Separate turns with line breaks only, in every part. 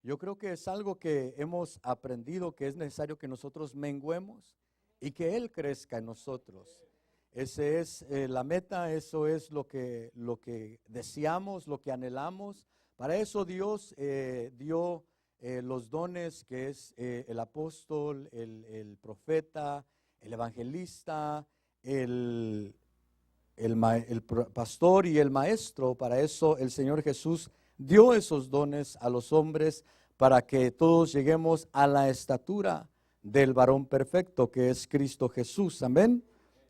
Yo creo que es algo que hemos aprendido, que es necesario que nosotros menguemos y que Él crezca en nosotros. Esa es la meta, eso es lo que deseamos, lo que anhelamos. Para eso Dios dio los dones, que es el apóstol, el profeta, el evangelista, el pastor y el maestro. Para eso el Señor Jesús dio esos dones a los hombres, para que todos lleguemos a la estatura del varón perfecto, que es Cristo Jesús. Amén.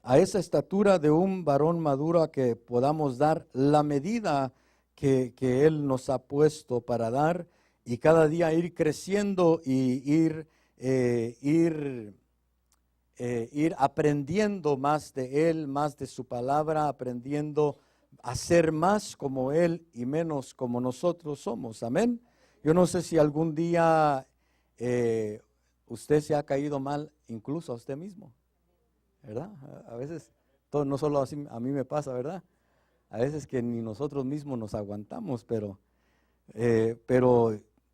A esa estatura de un varón maduro, a que podamos dar la medida que Él nos ha puesto para dar, y cada día ir creciendo y ir aprendiendo más de Él, más de su palabra, aprendiendo a ser más como Él y menos como nosotros somos. Amén. Yo no sé si algún día usted se ha caído mal, incluso a usted mismo, ¿verdad? A veces, no solo así, a mí me pasa, ¿verdad? A veces que ni nosotros mismos nos aguantamos, pero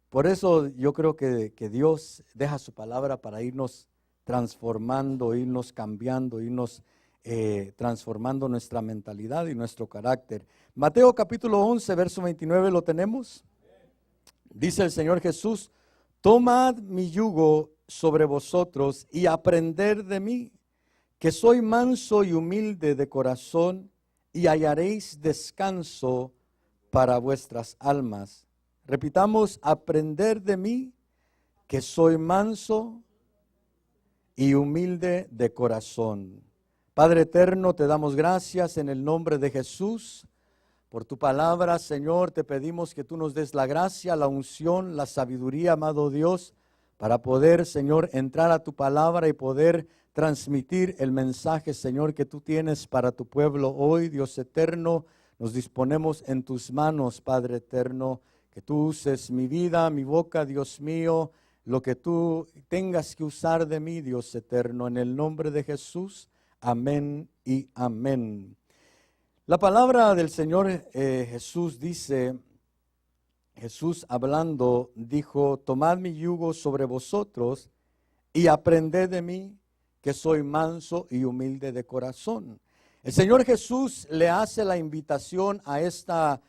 por eso yo creo que Dios deja su palabra para irnos transformando, irnos cambiando, irnos transformando nuestra mentalidad y nuestro carácter. Mateo capítulo 11, verso 29, ¿lo tenemos? Dice el Señor Jesús: tomad mi yugo sobre vosotros y aprended de mí, que soy manso y humilde de corazón, y hallaréis descanso para vuestras almas. Repitamos: aprender de mí, que soy manso y humilde de corazón. Padre eterno, te damos gracias en el nombre de Jesús por tu palabra. Señor, te pedimos que tú nos des la gracia, la unción, la sabiduría, amado Dios, para poder, Señor, entrar a tu palabra y poder transmitir el mensaje, Señor, que tú tienes para tu pueblo hoy. Dios eterno, nos disponemos en tus manos, Padre eterno, que tú uses mi vida, mi boca, Dios mío, lo que tú tengas que usar de mí, Dios eterno, en el nombre de Jesús. Amén y amén. La palabra del Señor Jesús dice, Jesús hablando, dijo: tomad mi yugo sobre vosotros y aprended de mí, que soy manso y humilde de corazón. El Señor Jesús le hace la invitación a estas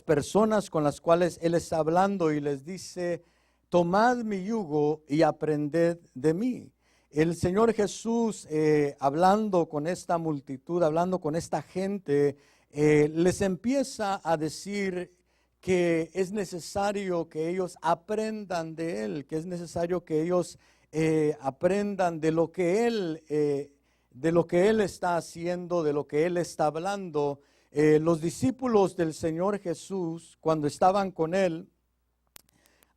personas con las cuales Él está hablando, y les dice: tomad mi yugo y aprended de mí. El Señor Jesús, hablando con esta multitud, hablando con esta gente, les empieza a decir que es necesario que ellos aprendan de Él, que es necesario que ellos aprendan de lo que Él está haciendo, de lo que Él está hablando. Los discípulos del Señor Jesús, cuando estaban con Él,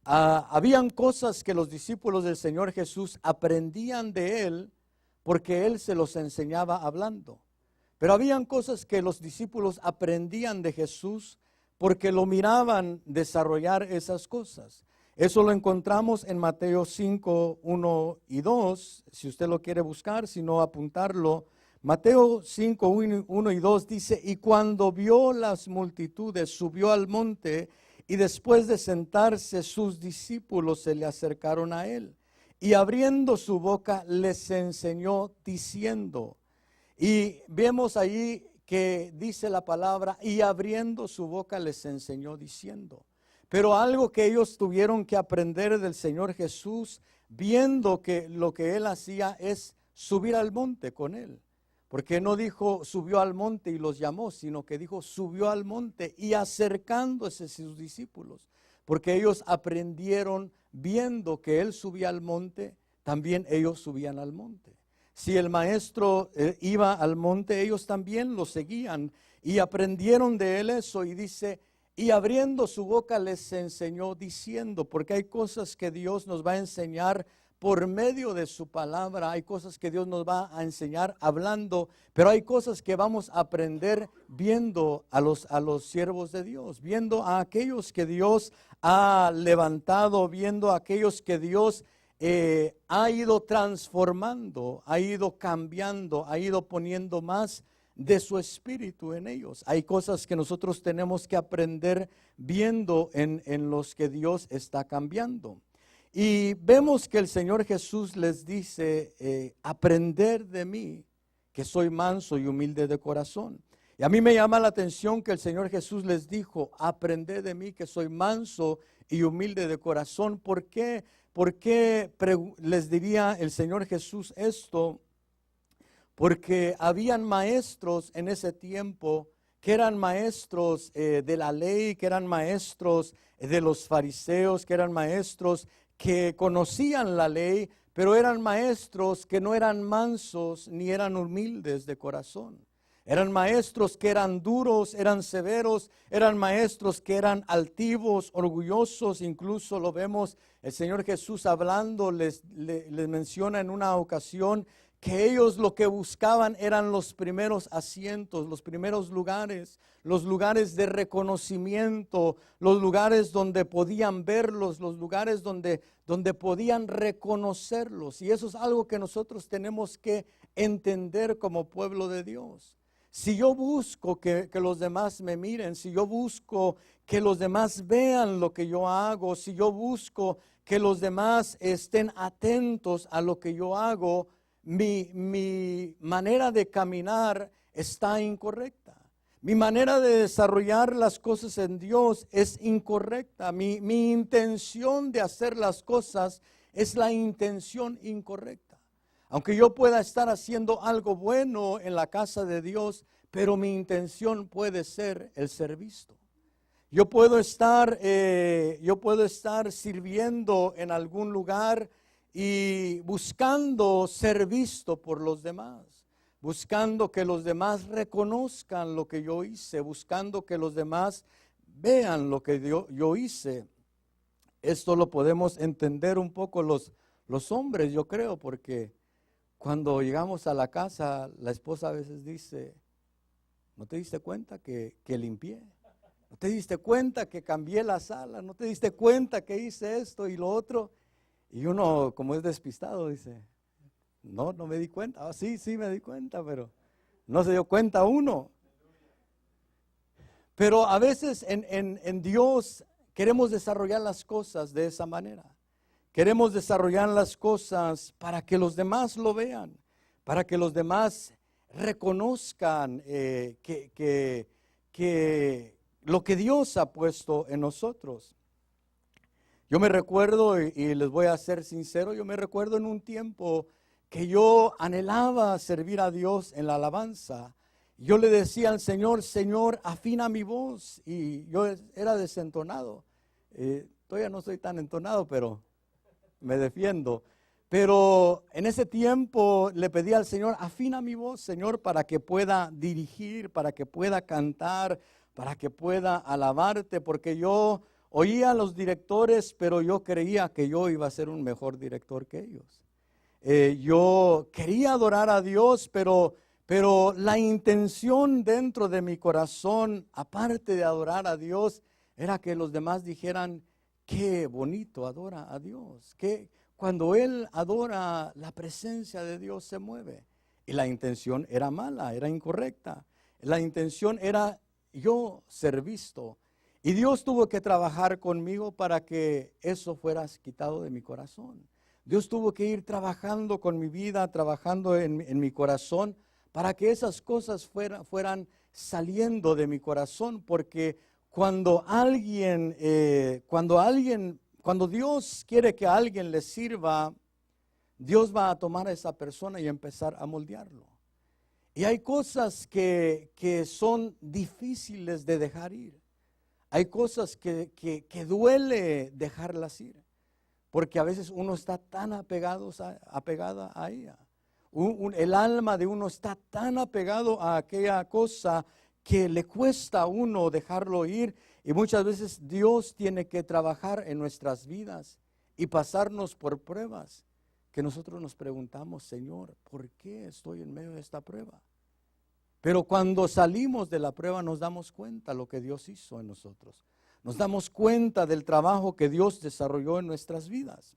habían cosas que los discípulos del Señor Jesús aprendían de Él, porque Él se los enseñaba hablando. Pero habían cosas que los discípulos aprendían de Jesús porque lo miraban desarrollar esas cosas. Eso lo encontramos en Mateo 5, 1 y 2, si usted lo quiere buscar, si no apuntarlo. Mateo 5, 1 y 2 dice: y cuando vio las multitudes, subió al monte, y después de sentarse, sus discípulos se le acercaron a él, y abriendo su boca les enseñó diciendo. Y vemos allí que dice la palabra: y abriendo su boca les enseñó diciendo. Pero algo que ellos tuvieron que aprender del Señor Jesús, viendo que lo que Él hacía es subir al monte con Él. Porque no dijo subió al monte y los llamó, sino que dijo subió al monte y acercándose a sus discípulos. Porque ellos aprendieron viendo que Él subía al monte, también ellos subían al monte. Si el maestro iba al monte, ellos también lo seguían y aprendieron de Él eso. Y dice: y abriendo su boca les enseñó diciendo. Porque hay cosas que Dios nos va a enseñar por medio de su palabra, hay cosas que Dios nos va a enseñar hablando, pero hay cosas que vamos a aprender viendo a los siervos de Dios, viendo a aquellos que Dios ha levantado, viendo a aquellos que Dios ha ido transformando, ha ido cambiando, ha ido poniendo más de su espíritu en ellos. Hay cosas que nosotros tenemos que aprender viendo en los que Dios está cambiando. Y vemos que el Señor Jesús les dice, aprender de mí, que soy manso y humilde de corazón. Y a mí me llama la atención que el Señor Jesús les dijo, aprended de mí que soy manso y humilde de corazón. ¿Por qué? ¿Por qué les diría el Señor Jesús esto? Porque habían maestros en ese tiempo que eran maestros de la ley, que eran maestros de los fariseos, que eran maestros que conocían la ley, pero eran maestros que no eran mansos ni eran humildes de corazón. Eran maestros que eran duros, eran severos, eran maestros que eran altivos, orgullosos. Incluso lo vemos, el Señor Jesús hablando, les menciona en una ocasión que ellos lo que buscaban eran los primeros asientos, los primeros lugares, los lugares de reconocimiento, los lugares donde podían verlos, los lugares donde podían reconocerlos. Y eso es algo que nosotros tenemos que entender como pueblo de Dios. Si yo busco que los demás me miren, si yo busco que los demás vean lo que yo hago, si yo busco que los demás estén atentos a lo que yo hago, mi manera de caminar está incorrecta. Mi manera de desarrollar las cosas en Dios es incorrecta. Mi intención de hacer las cosas es la intención incorrecta. Aunque yo pueda estar haciendo algo bueno en la casa de Dios, pero mi intención puede ser el ser visto. Yo puedo estar sirviendo en algún lugar y buscando ser visto por los demás, buscando que los demás reconozcan lo que yo hice, buscando que los demás vean lo que yo hice. Esto lo podemos entender un poco los hombres, yo creo, porque cuando llegamos a la casa, la esposa a veces dice, ¿no te diste cuenta que limpié? ¿No te diste cuenta que cambié la sala? ¿No te diste cuenta que hice esto y lo otro? Y uno, como es despistado, dice, no me di cuenta. Sí me di cuenta, pero no se dio cuenta uno. Pero a veces en Dios queremos desarrollar las cosas de esa manera. Queremos desarrollar las cosas para que los demás lo vean, para que los demás reconozcan que lo que Dios ha puesto en nosotros. Yo me recuerdo, y les voy a ser sincero, yo me recuerdo en un tiempo que yo anhelaba servir a Dios en la alabanza. Yo le decía al Señor, Señor, afina mi voz. Y yo era desentonado. Todavía no soy tan entonado, pero me defiendo. Pero en ese tiempo le pedí al Señor, afina mi voz, Señor, para que pueda dirigir, para que pueda cantar, para que pueda alabarte, porque yo oía a los directores, pero yo creía que yo iba a ser un mejor director que ellos. Yo quería adorar a Dios, pero la intención dentro de mi corazón, aparte de adorar a Dios, era que los demás dijeran, qué bonito adora a Dios, que cuando él adora, la presencia de Dios se mueve. Y la intención era mala, era incorrecta. La intención era yo ser visto. Y Dios tuvo que trabajar conmigo para que eso fuera quitado de mi corazón. Dios tuvo que ir trabajando con mi vida, trabajando en mi corazón, para que esas cosas fueran saliendo de mi corazón. Porque cuando Dios quiere que a alguien le sirva, Dios va a tomar a esa persona y empezar a moldearlo. Y hay cosas que son difíciles de dejar ir. Hay cosas que duele dejarlas ir, porque a veces uno está tan apegada a ella. El alma de uno está tan apegado a aquella cosa que le cuesta a uno dejarlo ir. Y muchas veces Dios tiene que trabajar en nuestras vidas y pasarnos por pruebas que nosotros nos preguntamos, Señor, ¿por qué estoy en medio de esta prueba? Pero cuando salimos de la prueba nos damos cuenta de lo que Dios hizo en nosotros. Nos damos cuenta del trabajo que Dios desarrolló en nuestras vidas.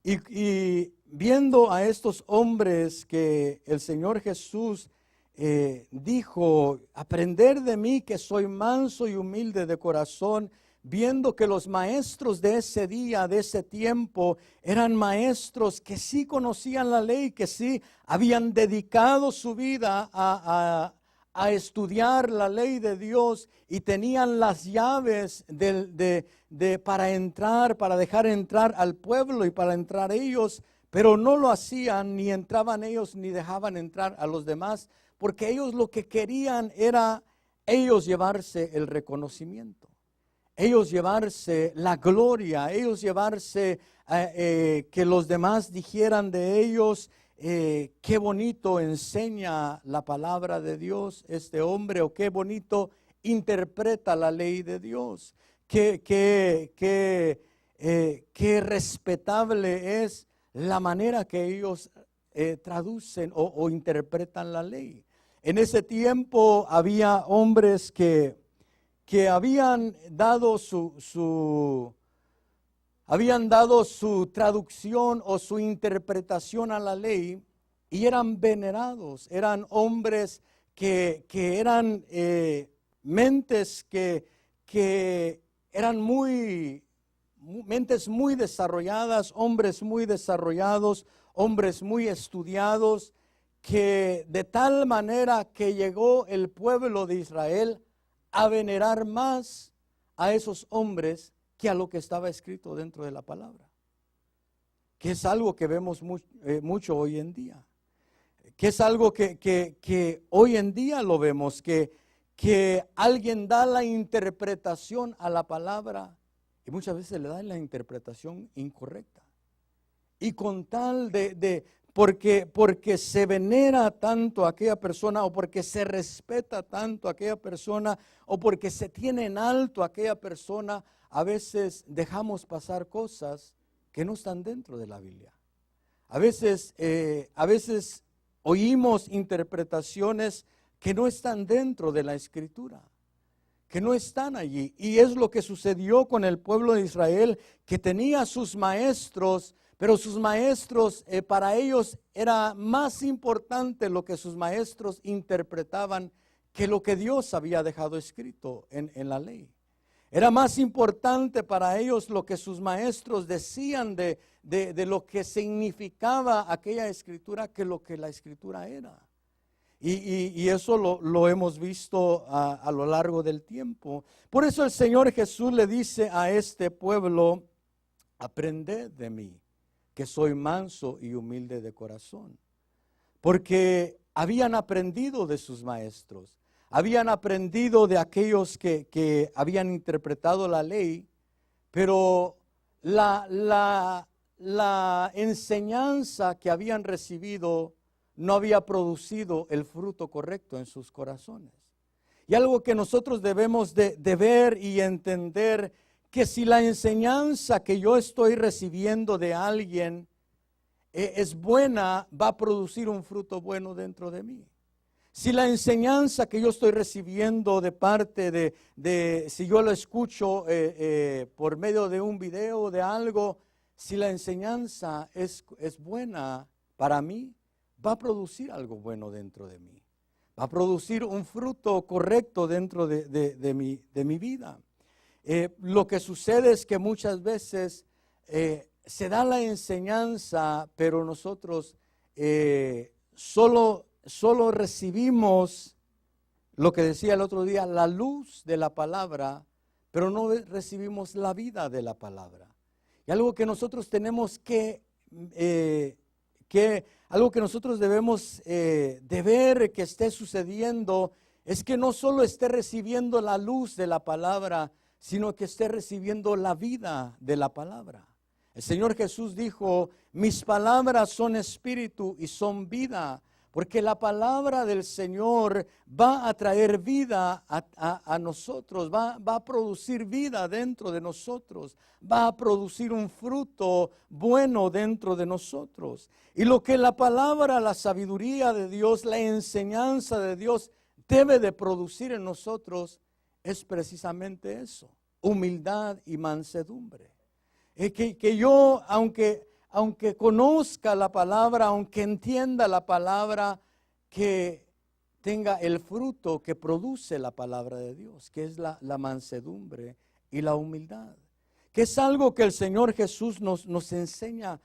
Y viendo a estos hombres que el Señor Jesús dijo, aprender de mí que soy manso y humilde de corazón, viendo que los maestros de ese día, de ese tiempo, eran maestros que sí conocían la ley, que sí habían dedicado su vida a estudiar la ley de Dios y tenían las llaves para entrar, para dejar entrar al pueblo y para entrar ellos, pero no lo hacían, ni entraban ellos, ni dejaban entrar a los demás, porque ellos lo que querían era ellos llevarse el reconocimiento, ellos llevarse la gloria, ellos llevarse que los demás dijeran de ellos, qué bonito enseña la palabra de Dios este hombre, o qué bonito interpreta la ley de Dios, qué respetable es la manera que ellos traducen o interpretan la ley. En ese tiempo había hombres que habían dado habían dado su traducción o su interpretación a la ley y eran venerados, eran hombres que eran mentes que eran mentes muy desarrolladas, hombres muy desarrollados, hombres muy estudiados, que de tal manera que llegó el pueblo de Israel a venerar más a esos hombres que a lo que estaba escrito dentro de la palabra, que es algo que vemos mucho hoy en día, que es algo que hoy en día lo vemos, que alguien da la interpretación a la palabra y muchas veces le da la interpretación incorrecta, y con tal porque se venera tanto a aquella persona, o porque se respeta tanto a aquella persona, o porque se tiene en alto a aquella persona, a veces dejamos pasar cosas que no están dentro de la Biblia. A veces oímos interpretaciones que no están dentro de la Escritura, que no están allí. Y es lo que sucedió con el pueblo de Israel, que tenía sus maestros, pero sus maestros, para ellos era más importante lo que sus maestros interpretaban que lo que Dios había dejado escrito en la ley. Era más importante para ellos lo que sus maestros decían de lo que significaba aquella escritura que lo que la escritura era. Y eso lo hemos visto a lo largo del tiempo. Por eso el Señor Jesús le dice a este pueblo, aprended de mí, que soy manso y humilde de corazón. Porque habían aprendido de sus maestros, habían aprendido de aquellos que habían interpretado la ley, pero la enseñanza que habían recibido no había producido el fruto correcto en sus corazones. Y algo que nosotros debemos de ver y entender, que si la enseñanza que yo estoy recibiendo de alguien es buena, va a producir un fruto bueno dentro de mí. Si la enseñanza que yo estoy recibiendo de parte si yo lo escucho por medio de un video o de algo, si la enseñanza es buena para mí, va a producir algo bueno dentro de mí. Va a producir un fruto correcto dentro de mi vida. Lo que sucede es que muchas veces se da la enseñanza, pero nosotros solo recibimos lo que decía el otro día, la luz de la palabra, pero no recibimos la vida de la palabra. Y algo que nosotros tenemos algo que nosotros debemos de ver que esté sucediendo, es que no solo esté recibiendo la luz de la palabra, sino que esté recibiendo la vida de la palabra. El Señor Jesús dijo, mis palabras son espíritu y son vida, porque la palabra del Señor va a traer vida a nosotros, va a producir vida dentro de nosotros, va a producir un fruto bueno dentro de nosotros. Y lo que la palabra, la sabiduría de Dios, la enseñanza de Dios debe de producir en nosotros es precisamente eso, humildad y mansedumbre. Que yo, aunque conozca la palabra, aunque entienda la palabra, que tenga el fruto que produce la palabra de Dios, que es la mansedumbre y la humildad, que es algo que el Señor Jesús nos enseña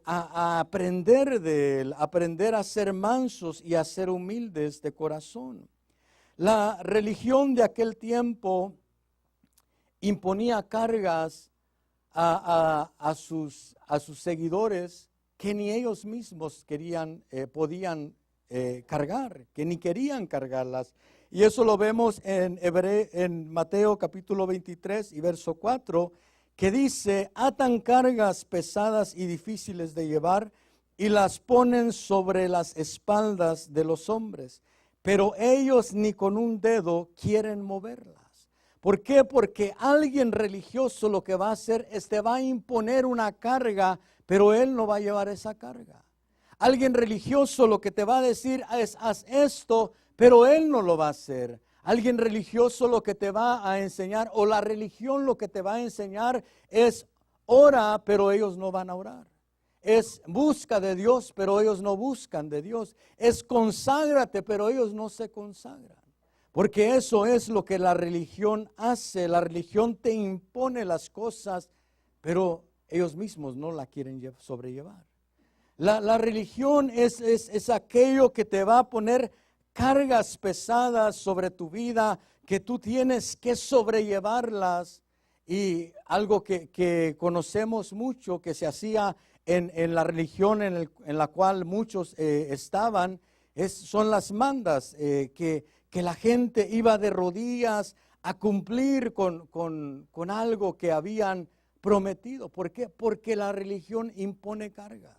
a aprender de Él, aprender a ser mansos y a ser humildes de corazón. La religión de aquel tiempo imponía cargas a sus seguidores que ni ellos mismos podían cargar, que ni querían cargarlas. Y eso lo vemos en Mateo capítulo 23 y verso 4, que dice: atan cargas pesadas y difíciles de llevar y las ponen sobre las espaldas de los hombres, pero ellos ni con un dedo quieren moverlas. ¿Por qué? Porque alguien religioso lo que va a hacer es te va a imponer una carga, pero él no va a llevar esa carga. Alguien religioso lo que te va a decir es: haz esto, pero él no lo va a hacer. Alguien religioso lo que te va a enseñar, o la religión lo que te va a enseñar es: ora, pero ellos no van a orar. Es busca de Dios, pero ellos no buscan de Dios. Es conságrate, pero ellos no se consagran. Porque eso es lo que la religión hace. La religión te impone las cosas, pero ellos mismos no la quieren sobrellevar. La religión es aquello que te va a poner cargas pesadas sobre tu vida, que tú tienes que sobrellevarlas. Y algo que conocemos mucho, que se hacía en la religión en la cual muchos estaban, son las mandas, que la gente iba de rodillas a cumplir con algo que habían prometido. ¿Por qué? Porque la religión impone cargas.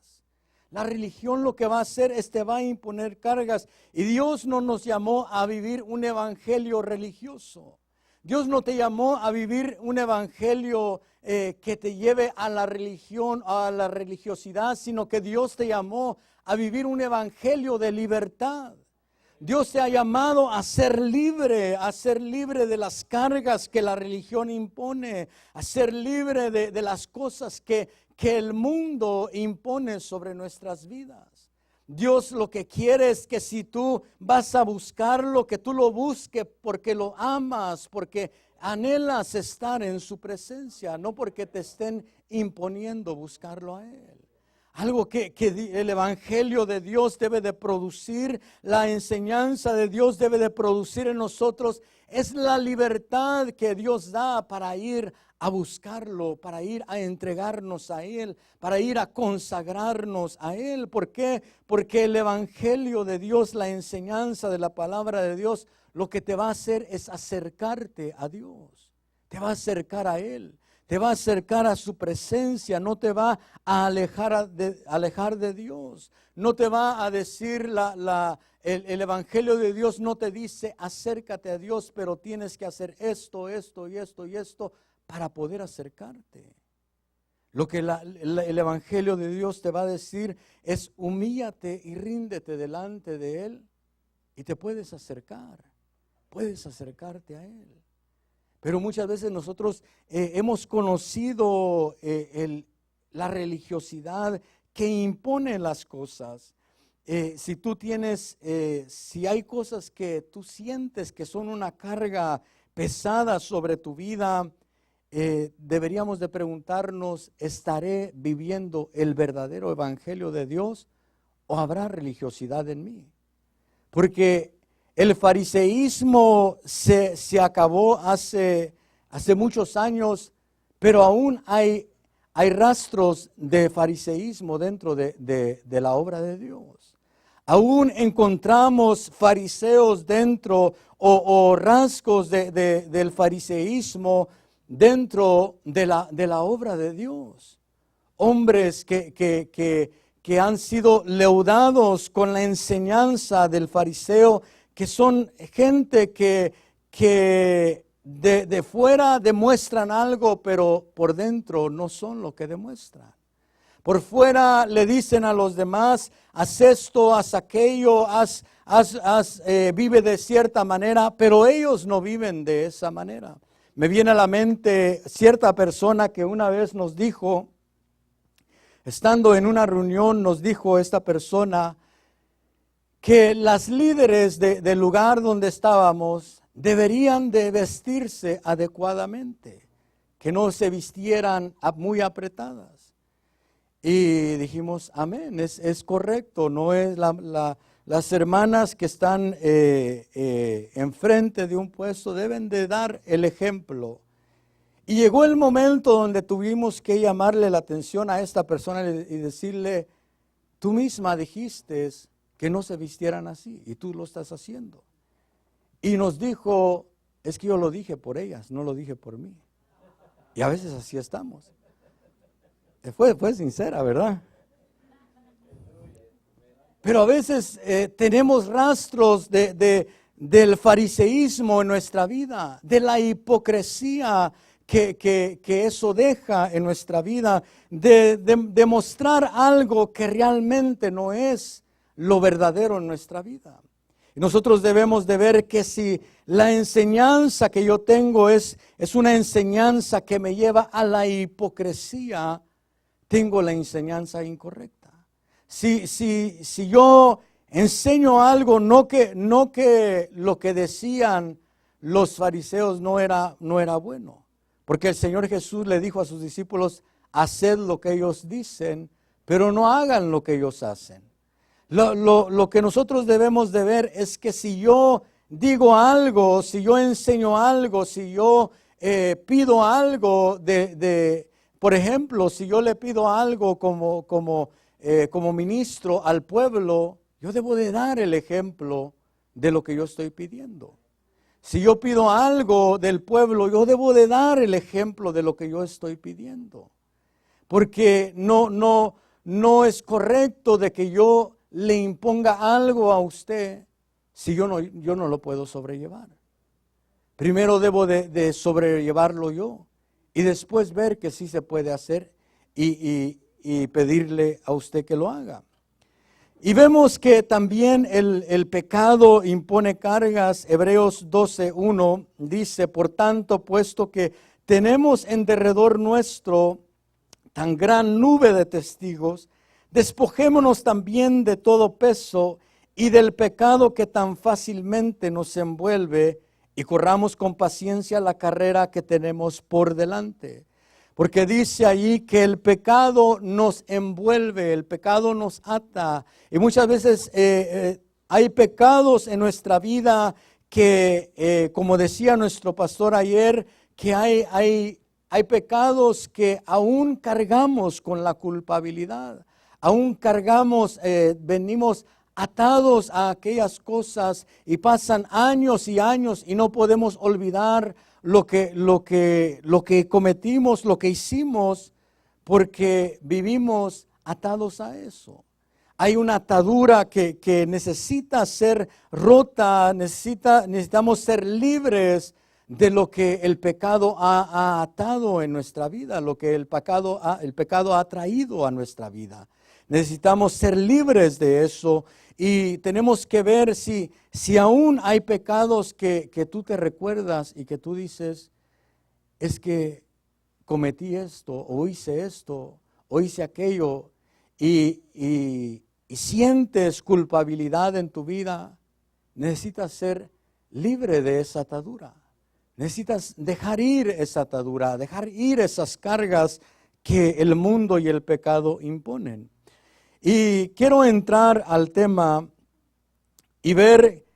La religión lo que va a hacer es te va a imponer cargas. Y Dios no nos llamó a vivir un evangelio religioso. Dios no te llamó a vivir un evangelio que te lleve a la religión, a la religiosidad, sino que Dios te llamó a vivir un evangelio de libertad. Dios te ha llamado a ser libre de las cargas que la religión impone, a ser libre de las cosas que el mundo impone sobre nuestras vidas. Dios lo que quiere es que si tú vas a buscarlo, que tú lo busques porque lo amas, porque anhelas estar en su presencia, no porque te estén imponiendo buscarlo a Él. Algo que el evangelio de Dios debe de producir, la enseñanza de Dios debe de producir en nosotros, es la libertad que Dios da para ir a buscarlo, para ir a entregarnos a Él, para ir a consagrarnos a Él. ¿Por qué? Porque el evangelio de Dios, la enseñanza de la palabra de Dios, lo que te va a hacer es acercarte a Dios, te va a acercar a Él. Te va a acercar a su presencia, no te va a alejar de Dios. No te va a decir, el evangelio de Dios no te dice acércate a Dios, pero tienes que hacer esto y esto para poder acercarte. Lo que el evangelio de Dios te va a decir es: humíllate y ríndete delante de Él y te puedes acercarte a Él. Pero muchas veces nosotros hemos conocido la religiosidad que impone las cosas. Si hay cosas que tú sientes que son una carga pesada sobre tu vida, deberíamos de preguntarnos: ¿estaré viviendo el verdadero evangelio de Dios o habrá religiosidad en mí? Porque el fariseísmo se acabó hace muchos años, pero aún hay rastros de fariseísmo dentro de la obra de Dios. Aún encontramos fariseos dentro o rasgos del fariseísmo dentro de la obra de Dios. Hombres que han sido leudados con la enseñanza del fariseo, que son gente que de fuera demuestran algo, pero por dentro no son lo que demuestran. Por fuera le dicen a los demás: haz esto, haz aquello, vive de cierta manera, pero ellos no viven de esa manera. Me viene a la mente cierta persona que una vez nos dijo, estando en una reunión, nos dijo esta persona que las líderes del lugar donde estábamos deberían de vestirse adecuadamente, que no se vistieran muy apretadas. Y dijimos, amén, es correcto, no es las hermanas que están enfrente de un puesto deben de dar el ejemplo. Y llegó el momento donde tuvimos que llamarle la atención a esta persona y decirle, tú misma dijiste que no se vistieran así y tú lo estás haciendo. Y nos dijo, es que yo lo dije por ellas, no lo dije por mí. Y a veces así estamos. Fue sincera, ¿verdad? Pero a veces tenemos rastros del fariseísmo en nuestra vida, de la hipocresía que eso deja en nuestra vida, de mostrar algo que realmente no es lo verdadero en nuestra vida. Y nosotros debemos de ver que si la enseñanza que yo tengo es una enseñanza que me lleva a la hipocresía, tengo la enseñanza incorrecta. Si yo enseño algo, no que lo que decían los fariseos no era bueno. Porque el Señor Jesús le dijo a sus discípulos, haced lo que ellos dicen, pero no hagan lo que ellos hacen. Lo que nosotros debemos de ver es que si yo digo algo, si yo enseño algo, si yo pido algo por ejemplo, si yo le pido algo como ministro al pueblo, yo debo de dar el ejemplo de lo que yo estoy pidiendo. Si yo pido algo del pueblo, yo debo de dar el ejemplo de lo que yo estoy pidiendo. Porque no es correcto de que yo le imponga algo a usted si yo no lo puedo sobrellevar. Primero debo de sobrellevarlo yo y después ver que sí se puede hacer y pedirle a usted que lo haga. Y vemos que también el pecado impone cargas. Hebreos 12:1 dice, por tanto, puesto que tenemos en derredor nuestro tan gran nube de testigos, despojémonos también de todo peso y del pecado que tan fácilmente nos envuelve y corramos con paciencia la carrera que tenemos por delante. Porque dice allí que el pecado nos envuelve, el pecado nos ata. Y muchas veces hay pecados en nuestra vida que, como decía nuestro pastor ayer, que hay pecados que aún cargamos con la culpabilidad. Aún cargamos, venimos atados a aquellas cosas y pasan años y años y no podemos olvidar lo que cometimos, lo que hicimos, porque vivimos atados a eso. Hay una atadura que necesita ser rota, necesitamos ser libres de lo que el pecado ha atado en nuestra vida, lo que el pecado ha traído a nuestra vida. Necesitamos ser libres de eso y tenemos que ver si aún hay pecados que tú te recuerdas y que tú dices, es que cometí esto, o hice aquello, y sientes culpabilidad en tu vida. Necesitas ser libre de esa atadura. Necesitas dejar ir esa atadura, dejar ir esas cargas que el mundo y el pecado imponen. Y quiero entrar al tema y ver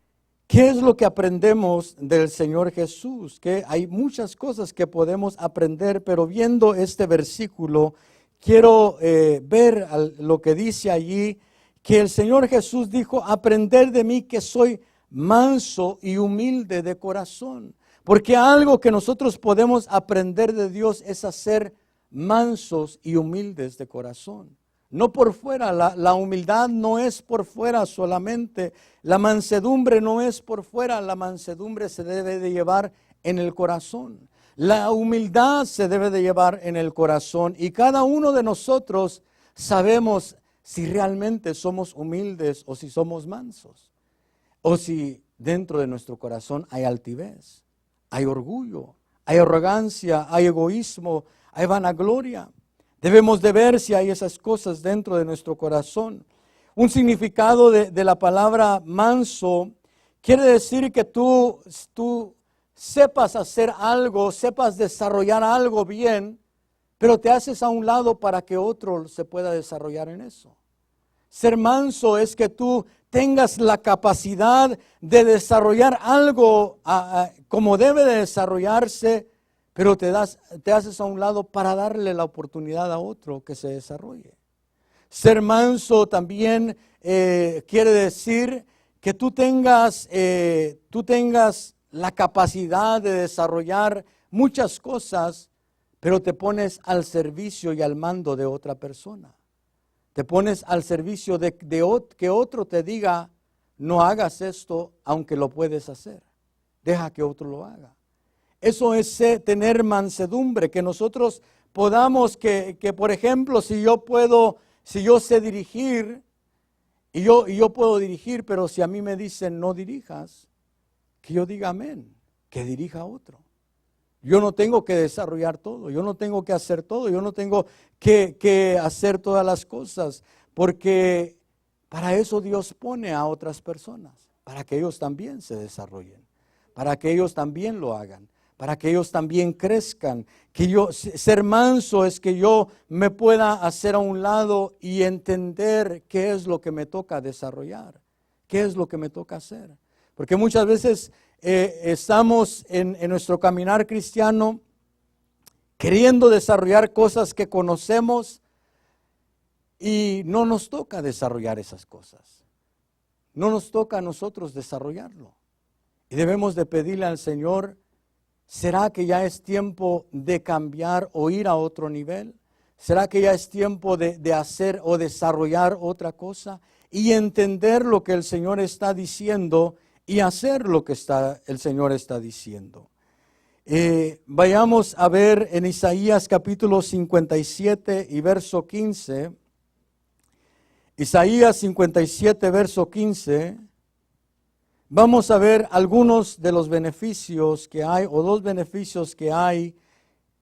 qué es lo que aprendemos del Señor Jesús. Que hay muchas cosas que podemos aprender, pero viendo este versículo, quiero ver lo que dice allí, que el Señor Jesús dijo, aprender de mí que soy manso y humilde de corazón. Porque algo que nosotros podemos aprender de Dios es a ser mansos y humildes de corazón. No por fuera, la humildad no es por fuera solamente, la mansedumbre no es por fuera, la mansedumbre se debe de llevar en el corazón. La humildad se debe de llevar en el corazón y cada uno de nosotros sabemos si realmente somos humildes o si somos mansos. O si dentro de nuestro corazón hay altivez, hay orgullo, hay arrogancia, hay egoísmo, hay vanagloria. Debemos de ver si hay esas cosas dentro de nuestro corazón. Un significado de la palabra manso quiere decir que tú sepas hacer algo, sepas desarrollar algo bien, pero te haces a un lado para que otro se pueda desarrollar en eso. Ser manso es que tú tengas la capacidad de desarrollar algo como debe de desarrollarse, pero te haces a un lado para darle la oportunidad a otro que se desarrolle. Ser manso también quiere decir que tú tengas la capacidad de desarrollar muchas cosas, pero te pones al servicio y al mando de otra persona. Te pones al servicio de que otro te diga, no hagas esto aunque lo puedes hacer. Deja que otro lo haga. Eso es tener mansedumbre, que nosotros podamos, que por ejemplo, si yo sé dirigir, y yo puedo dirigir, pero si a mí me dicen no dirijas, que yo diga amén, que dirija a otro. Yo no tengo que desarrollar todo, yo no tengo que hacer todo, yo no tengo que hacer todas las cosas, porque para eso Dios pone a otras personas, para que ellos también se desarrollen, para que ellos también lo hagan, para que ellos también crezcan. Ser manso es que yo me pueda hacer a un lado y entender qué es lo que me toca desarrollar, qué es lo que me toca hacer. Porque muchas veces estamos en nuestro caminar cristiano queriendo desarrollar cosas que conocemos y no nos toca desarrollar esas cosas. No nos toca a nosotros desarrollarlo. Y debemos de pedirle al Señor, ¿será que ya es tiempo de cambiar o ir a otro nivel? ¿Será que ya es tiempo de hacer o desarrollar otra cosa? Y entender lo que el Señor está diciendo y hacer lo que el Señor está diciendo. Vayamos a ver en Isaías capítulo 57 y verso 15. Isaías 57, verso 15. Vamos a ver algunos de los beneficios que hay, o dos beneficios que hay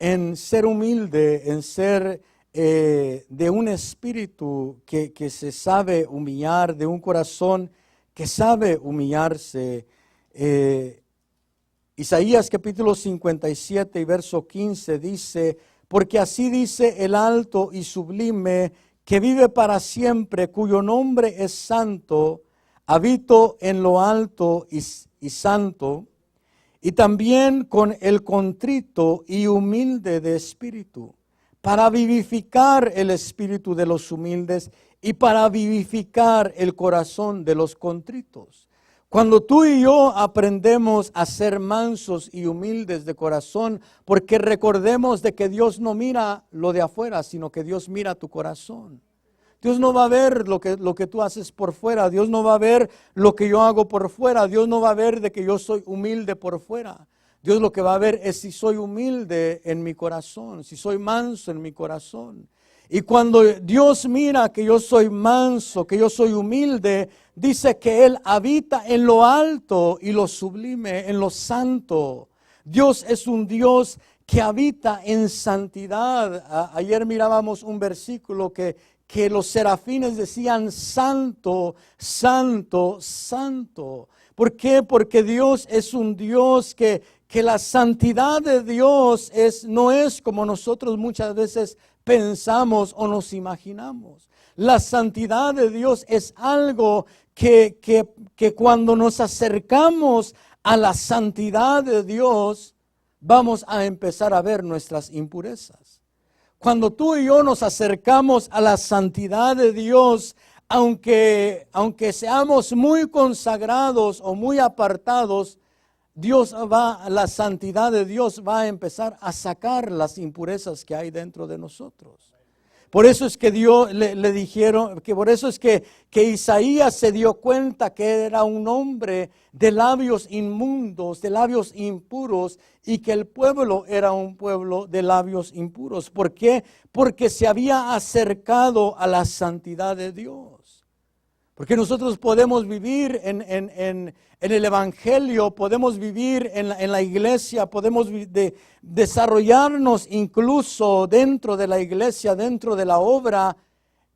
en ser humilde, en ser de un espíritu que se sabe humillar, de un corazón que sabe humillarse. Isaías capítulo 57 y verso 15 dice, porque así dice el alto y sublime, que vive para siempre, cuyo nombre es santo, habito en lo alto y santo, y también con el contrito y humilde de espíritu, para vivificar el espíritu de los humildes y para vivificar el corazón de los contritos. Cuando tú y yo aprendemos a ser mansos y humildes de corazón, porque recordemos de que Dios no mira lo de afuera, sino que Dios mira tu corazón. Dios no va a ver lo que tú haces por fuera, Dios no va a ver lo que yo hago por fuera, Dios no va a ver de que yo soy humilde por fuera. Dios lo que va a ver es si soy humilde en mi corazón, si soy manso en mi corazón. Y cuando Dios mira que yo soy manso, que yo soy humilde, dice que Él habita en lo alto y lo sublime, en lo santo. Dios es un Dios que habita en santidad. Ayer mirábamos un versículo que los serafines decían santo, santo, santo. ¿Por qué? Porque Dios es un Dios que la santidad de Dios no es como nosotros muchas veces pensamos o nos imaginamos. La santidad de Dios es algo que cuando nos acercamos a la santidad de Dios, vamos a empezar a ver nuestras impurezas. Cuando tú y yo nos acercamos a la santidad de Dios, aunque seamos muy consagrados o muy apartados, la santidad de Dios va a empezar a sacar las impurezas que hay dentro de nosotros. Por eso es que Dios le dijeron, que por eso es que Isaías se dio cuenta que era un hombre de labios inmundos, de labios impuros, y que el pueblo era un pueblo de labios impuros. ¿Por qué? Porque se había acercado a la santidad de Dios. Porque nosotros podemos vivir en el Evangelio, podemos vivir en la iglesia, podemos desarrollarnos incluso dentro de la iglesia, dentro de la obra,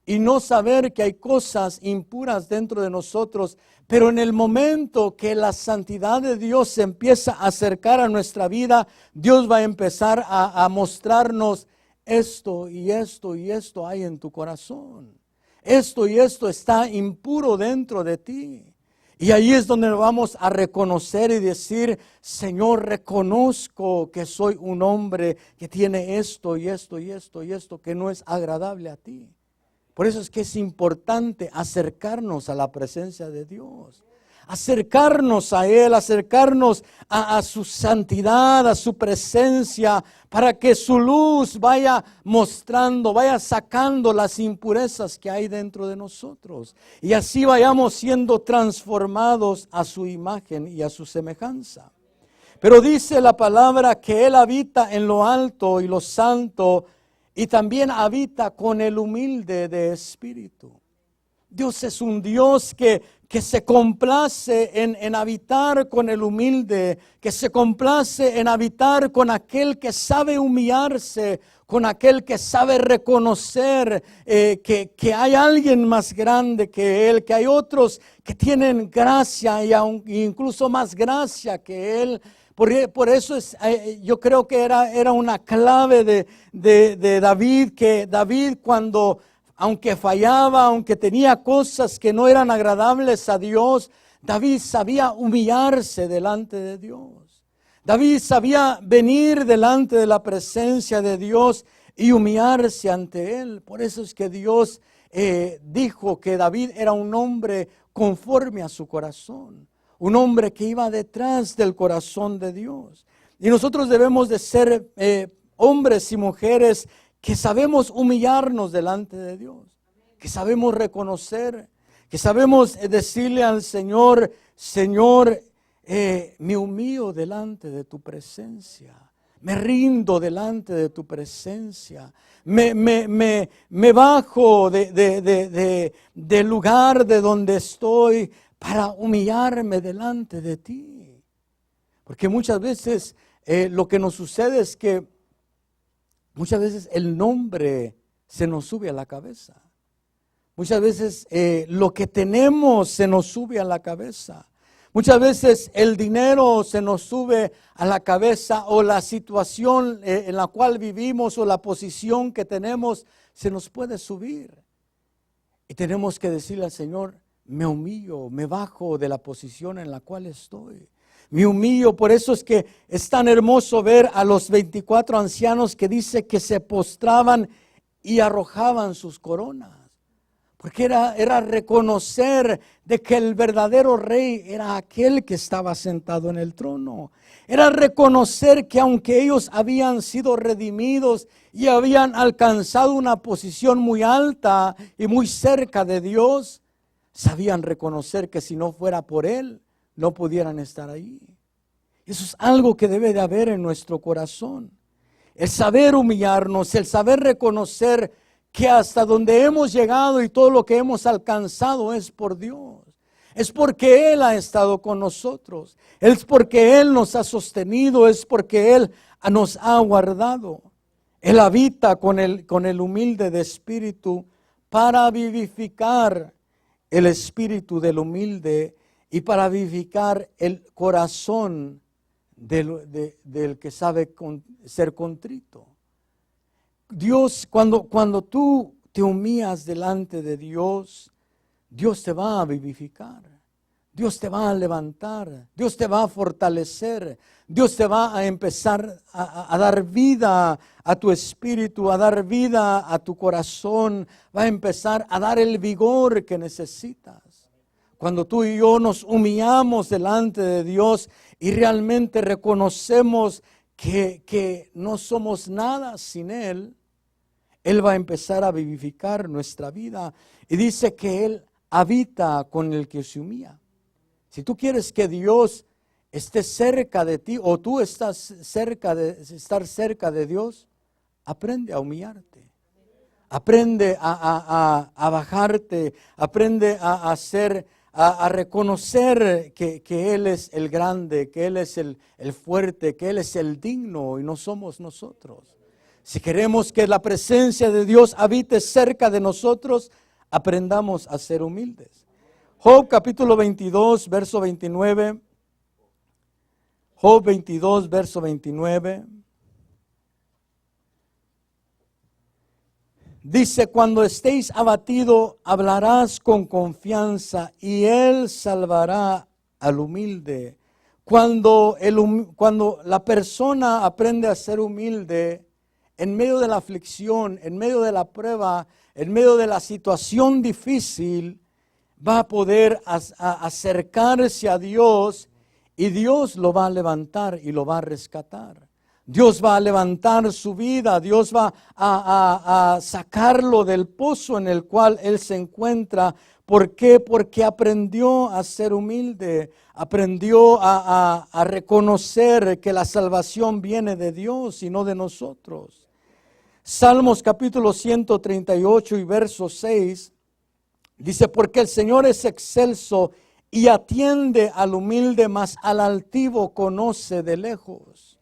y no saber que hay cosas impuras dentro de nosotros. Pero en el momento que la santidad de Dios se empieza a acercar a nuestra vida, Dios va a empezar a mostrarnos esto y esto y esto hay en tu corazón. Esto y esto está impuro dentro de ti. Y ahí es donde vamos a reconocer y decir, Señor, reconozco que soy un hombre que tiene esto y esto y esto y esto que no es agradable a ti. Por eso es que es importante acercarnos a la presencia de Dios. Acercarnos a Él, acercarnos a su santidad, a su presencia, para que su luz vaya mostrando, vaya sacando las impurezas que hay dentro de nosotros. Y así vayamos siendo transformados a su imagen y a su semejanza. Pero dice la palabra que Él habita en lo alto y lo santo, y también habita con el humilde de espíritu. Dios es un Dios que se complace en habitar con el humilde, que se complace en habitar con aquel que sabe humillarse, con aquel que sabe reconocer que hay alguien más grande que Él, que hay otros que tienen gracia y incluso más gracia que Él. Por eso yo creo que era una clave de David, que David cuando, aunque fallaba, aunque tenía cosas que no eran agradables a Dios, David sabía humillarse delante de Dios. David sabía venir delante de la presencia de Dios y humillarse ante Él. Por eso es que Dios dijo que David era un hombre conforme a su corazón. Un hombre que iba detrás del corazón de Dios. Y nosotros debemos de ser hombres y mujeres que sabemos humillarnos delante de Dios. Que sabemos reconocer, que sabemos decirle al Señor, Señor, me humillo delante de tu presencia. Me rindo delante de tu presencia. Me bajo del lugar de donde estoy para humillarme delante de ti. Porque muchas veces lo que nos sucede es que muchas veces el nombre se nos sube a la cabeza. Muchas veces lo que tenemos se nos sube a la cabeza. Muchas veces el dinero se nos sube a la cabeza, o la situación en la cual vivimos o la posición que tenemos se nos puede subir. Y tenemos que decirle al Señor, me humillo, me bajo de la posición en la cual estoy. Me humillo. Por eso es que es tan hermoso ver a los 24 ancianos que dice que se postraban y arrojaban sus coronas. Porque era reconocer de que el verdadero rey era aquel que estaba sentado en el trono. Era reconocer que aunque ellos habían sido redimidos y habían alcanzado una posición muy alta y muy cerca de Dios, sabían reconocer que si no fuera por Él, no pudieran estar ahí. Eso es algo que debe de haber en nuestro corazón. El saber humillarnos, el saber reconocer que hasta donde hemos llegado y todo lo que hemos alcanzado es por Dios. Es porque Él ha estado con nosotros. Es porque Él nos ha sostenido. Es porque Él nos ha guardado. Él habita con el humilde de espíritu para vivificar el espíritu del humilde y para vivificar el corazón del que sabe ser contrito. Dios, cuando tú te humillas delante de Dios, Dios te va a vivificar. Dios te va a levantar. Dios te va a fortalecer. Dios te va a empezar a dar vida a tu espíritu, a dar vida a tu corazón. Va a empezar a dar el vigor que necesitas. Cuando tú y yo nos humillamos delante de Dios y realmente reconocemos que no somos nada sin Él, Él va a empezar a vivificar nuestra vida. Y dice que Él habita con el que se humilla. Si tú quieres que Dios esté cerca de ti, o tú estás estar cerca de Dios, aprende a humillarte. Aprende a bajarte. Aprende a reconocer que Él es el grande, que Él es el fuerte, que Él es el digno y no somos nosotros. Si queremos que la presencia de Dios habite cerca de nosotros, aprendamos a ser humildes. Job capítulo 22, verso 29. Job 22, verso 29. Dice, cuando estéis abatido, hablarás con confianza y Él salvará al humilde. Cuando la persona aprende a ser humilde, en medio de la aflicción, en medio de la prueba, en medio de la situación difícil, va a poder acercarse a Dios y Dios lo va a levantar y lo va a rescatar. Dios va a levantar su vida, Dios va a sacarlo del pozo en el cual él se encuentra. ¿Por qué? Porque aprendió a ser humilde, aprendió a reconocer que la salvación viene de Dios y no de nosotros. Salmos capítulo 138 y verso 6 dice, porque el Señor es excelso y atiende al humilde, mas al altivo conoce de lejos.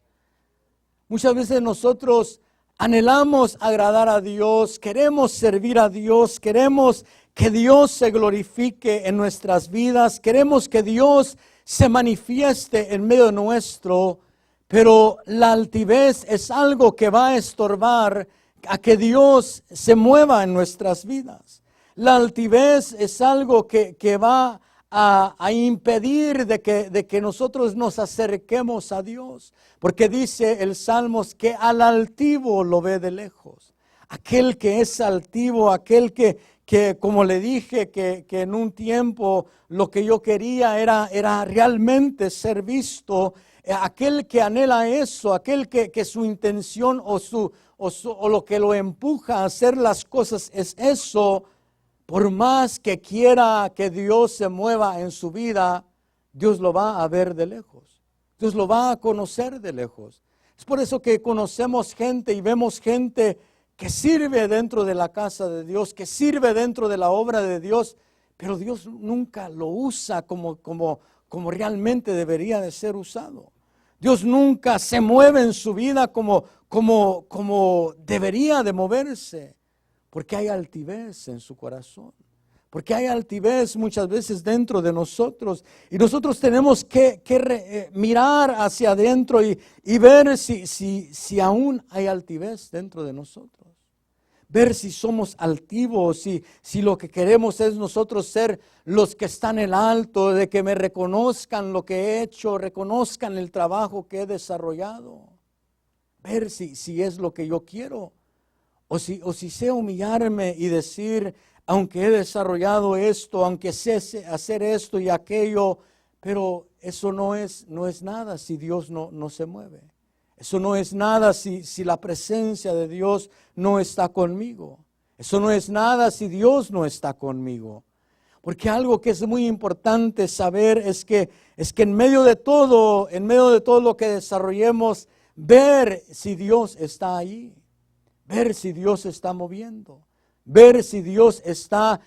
Muchas veces nosotros anhelamos agradar a Dios, queremos servir a Dios, queremos que Dios se glorifique en nuestras vidas, queremos que Dios se manifieste en medio nuestro, pero la altivez es algo que va a estorbar a que Dios se mueva en nuestras vidas. La altivez es algo que va a impedir de que nosotros nos acerquemos a Dios. Porque dice el Salmos que al altivo lo ve de lejos. Aquel que es altivo, aquel que como le dije, que en un tiempo lo que yo quería era realmente ser visto. Aquel que anhela eso, aquel que su intención o lo que lo empuja a hacer las cosas es eso. Por más que quiera que Dios se mueva en su vida, Dios lo va a ver de lejos. Dios lo va a conocer de lejos. Es por eso que conocemos gente y vemos gente que sirve dentro de la casa de Dios, que sirve dentro de la obra de Dios, pero Dios nunca lo usa como realmente debería de ser usado. Dios nunca se mueve en su vida como debería de moverse. Porque hay altivez en su corazón. Porque hay altivez muchas veces dentro de nosotros. Y nosotros tenemos que mirar hacia adentro y ver si aún hay altivez dentro de nosotros. Ver si somos altivos, si lo que queremos es nosotros ser los que están en alto, de que me reconozcan lo que he hecho, reconozcan el trabajo que he desarrollado. Ver si es lo que yo quiero. O si sé humillarme y decir, aunque he desarrollado esto, aunque sé hacer esto y aquello, pero eso no es nada si Dios no se mueve. Eso no es nada si la presencia de Dios no está conmigo. Eso no es nada si Dios no está conmigo. Porque algo que es muy importante saber es que en medio de todo lo que desarrollemos, ver si Dios está ahí. Ver si Dios se está moviendo, ver si Dios está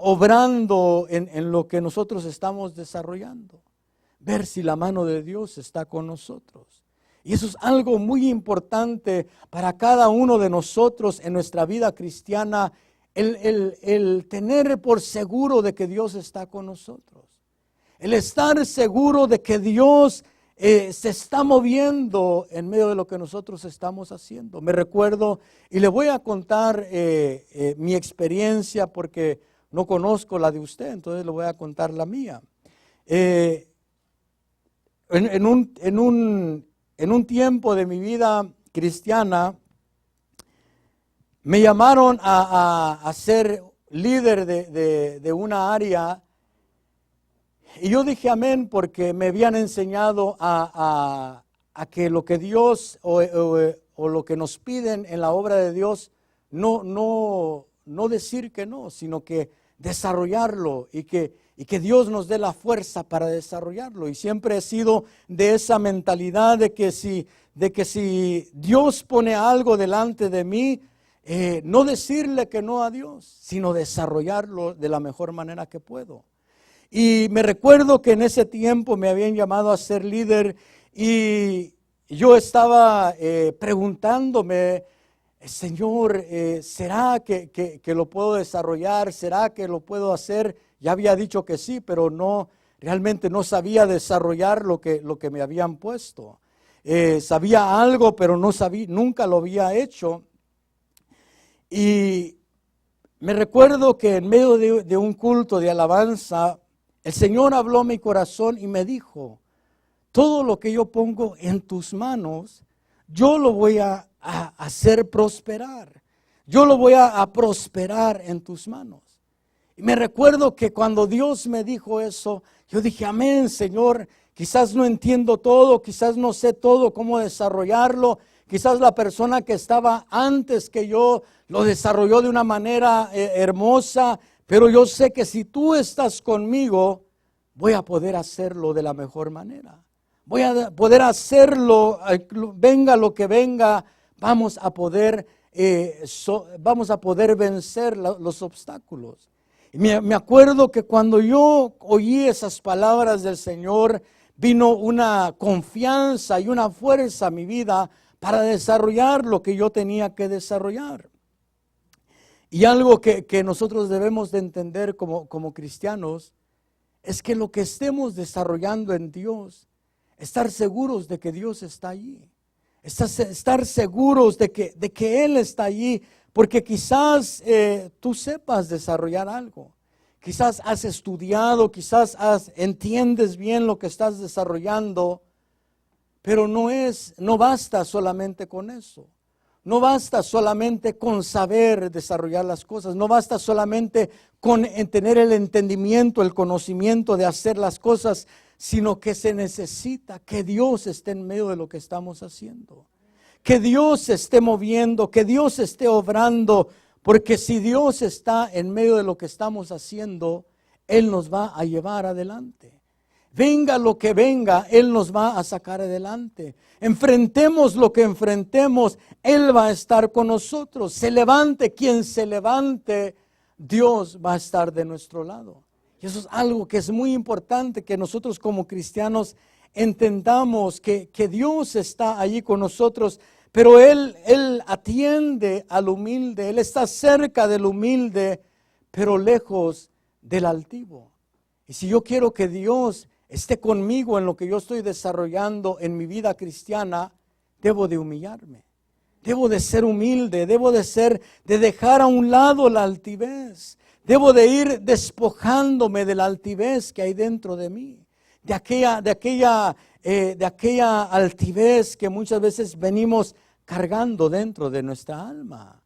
obrando en lo que nosotros estamos desarrollando, ver si la mano de Dios está con nosotros. Y eso es algo muy importante para cada uno de nosotros en nuestra vida cristiana, el tener por seguro de que Dios está con nosotros, el estar seguro de que Dios se está moviendo en medio de lo que nosotros estamos haciendo. Me recuerdo, y le voy a contar mi experiencia porque no conozco la de usted, entonces le voy a contar la mía. En un tiempo de mi vida cristiana, me llamaron a ser líder de una área. Y yo dije amén porque me habían enseñado a que lo que Dios o lo que nos piden en la obra de Dios, no decir que no, sino que desarrollarlo y que Dios nos dé la fuerza para desarrollarlo. Y siempre he sido de esa mentalidad de que si Dios pone algo delante de mí, no decirle que no a Dios, sino desarrollarlo de la mejor manera que puedo. Y me recuerdo que en ese tiempo me habían llamado a ser líder y yo estaba preguntándome, Señor, ¿será que lo puedo desarrollar? ¿Será que lo puedo hacer? Ya había dicho que sí, pero no, realmente no sabía desarrollar lo que me habían puesto. Sabía algo, pero no sabía, nunca lo había hecho. Y me recuerdo que en medio de un culto de alabanza, el Señor habló a mi corazón y me dijo, todo lo que yo pongo en tus manos, yo lo voy a hacer prosperar. Yo lo voy a prosperar en tus manos. Y me recuerdo que cuando Dios me dijo eso, yo dije, amén, Señor. Quizás no entiendo todo, quizás no sé todo cómo desarrollarlo. Quizás la persona que estaba antes que yo lo desarrolló de una manera hermosa, pero yo sé que si tú estás conmigo, voy a poder hacerlo de la mejor manera. Voy a poder hacerlo, venga lo que venga, vamos a poder vencer los obstáculos. Y me acuerdo que cuando yo oí esas palabras del Señor, vino una confianza y una fuerza a mi vida para desarrollar lo que yo tenía que desarrollar. Y algo que nosotros debemos de entender como cristianos es que lo que estemos desarrollando en Dios, estar seguros de que Dios está allí, estar seguros de que Él está allí, porque quizás tú sepas desarrollar algo, quizás has estudiado, quizás entiendes bien lo que estás desarrollando, pero no basta solamente con eso. No basta solamente con saber desarrollar las cosas, no basta solamente con tener el entendimiento, el conocimiento de hacer las cosas, sino que se necesita que Dios esté en medio de lo que estamos haciendo, que Dios se esté moviendo, que Dios esté obrando, porque si Dios está en medio de lo que estamos haciendo, Él nos va a llevar adelante. Venga lo que venga, Él nos va a sacar adelante. Enfrentemos lo que enfrentemos, Él va a estar con nosotros. Se levante quien se levante, Dios va a estar de nuestro lado. Y eso es algo que es muy importante, que nosotros como cristianos entendamos que Dios está allí con nosotros, pero Él atiende al humilde, Él está cerca del humilde, pero lejos del altivo. Y si yo quiero que Dios esté conmigo en lo que yo estoy desarrollando en mi vida cristiana, debo de humillarme, debo de ser humilde, debo de dejar a un lado la altivez, debo de ir despojándome de la altivez que hay dentro de mí, de aquella altivez que muchas veces venimos cargando dentro de nuestra alma.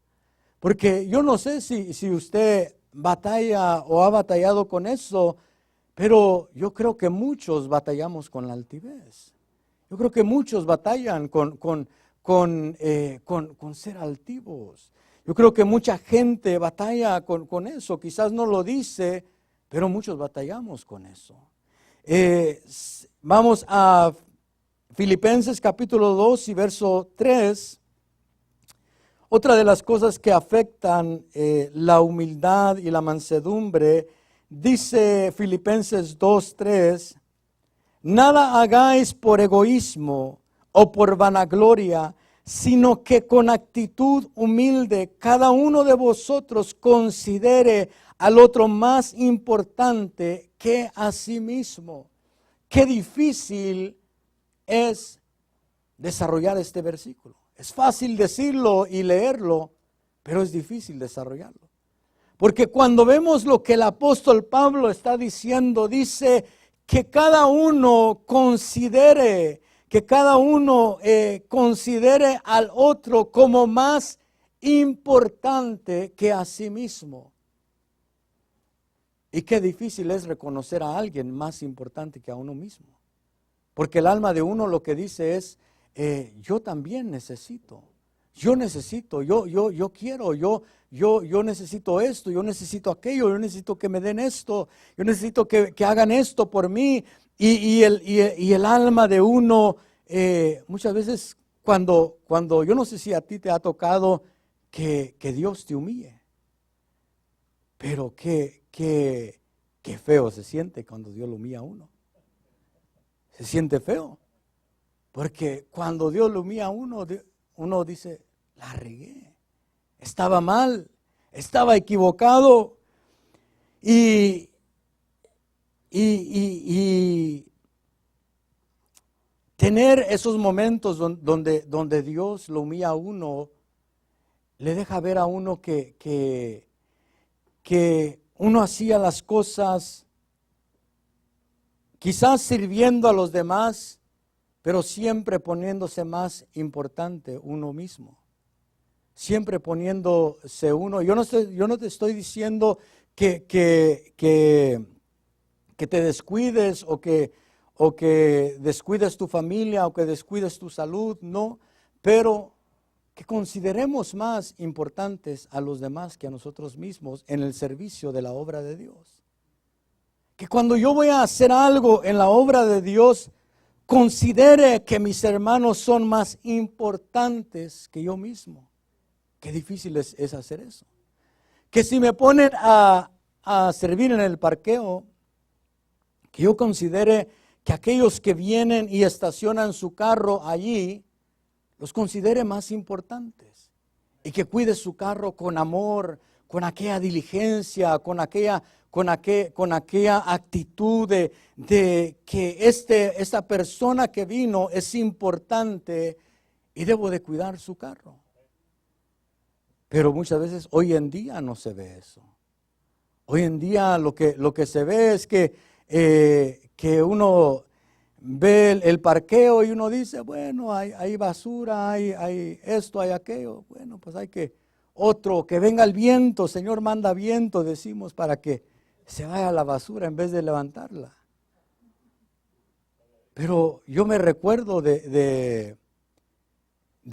Porque yo no sé si usted batalla o ha batallado con eso, pero yo creo que muchos batallamos con la altivez. Yo creo que muchos batallan con ser altivos. Yo creo que mucha gente batalla con eso. Quizás no lo dice, pero muchos batallamos con eso. Vamos a Filipenses capítulo 2 y verso 3. Otra de las cosas que afectan la humildad y la mansedumbre, dice Filipenses 2:3, nada hagáis por egoísmo o por vanagloria, sino que con actitud humilde cada uno de vosotros considere al otro más importante que a sí mismo. Qué difícil es desarrollar este versículo. Es fácil decirlo y leerlo, pero es difícil desarrollarlo. Porque cuando vemos lo que el apóstol Pablo está diciendo, dice que cada uno considere, considere al otro como más importante que a sí mismo. Y qué difícil es reconocer a alguien más importante que a uno mismo. Porque el alma de uno lo que dice es, yo también necesito. Yo necesito, yo quiero, yo necesito esto, yo necesito aquello, yo necesito que me den esto, yo necesito que hagan esto por mí. Y el alma de uno, muchas veces cuando yo no sé si a ti te ha tocado que Dios te humille, pero qué feo se siente cuando Dios lo humilla a uno. Se siente feo. Porque cuando Dios lo humilla a uno, uno dice, la regué, estaba mal, estaba equivocado. Y tener esos momentos donde Dios lo humilla a uno, le deja ver a uno que uno hacía las cosas quizás sirviendo a los demás, pero siempre poniéndose más importante uno mismo. Siempre poniéndose uno. Yo no te estoy diciendo que te descuides o que descuides tu familia o que descuides tu salud, no, pero que consideremos más importantes a los demás que a nosotros mismos en el servicio de la obra de Dios. Que cuando yo voy a hacer algo en la obra de Dios, considere que mis hermanos son más importantes que yo mismo. Qué difícil es hacer eso. Que si me ponen a servir en el parqueo, que yo considere que aquellos que vienen y estacionan su carro allí, los considere más importantes. Y que cuide su carro con amor, con aquella diligencia, con aquella actitud de que esta persona que vino es importante y debo de cuidar su carro. Pero muchas veces hoy en día no se ve eso. Hoy en día lo que se ve es que uno ve el parqueo y uno dice, bueno, hay basura, hay esto, hay aquello. Bueno, pues hay que venga el viento, Señor manda viento, decimos, para que se vaya a la basura en vez de levantarla. Pero yo me recuerdo de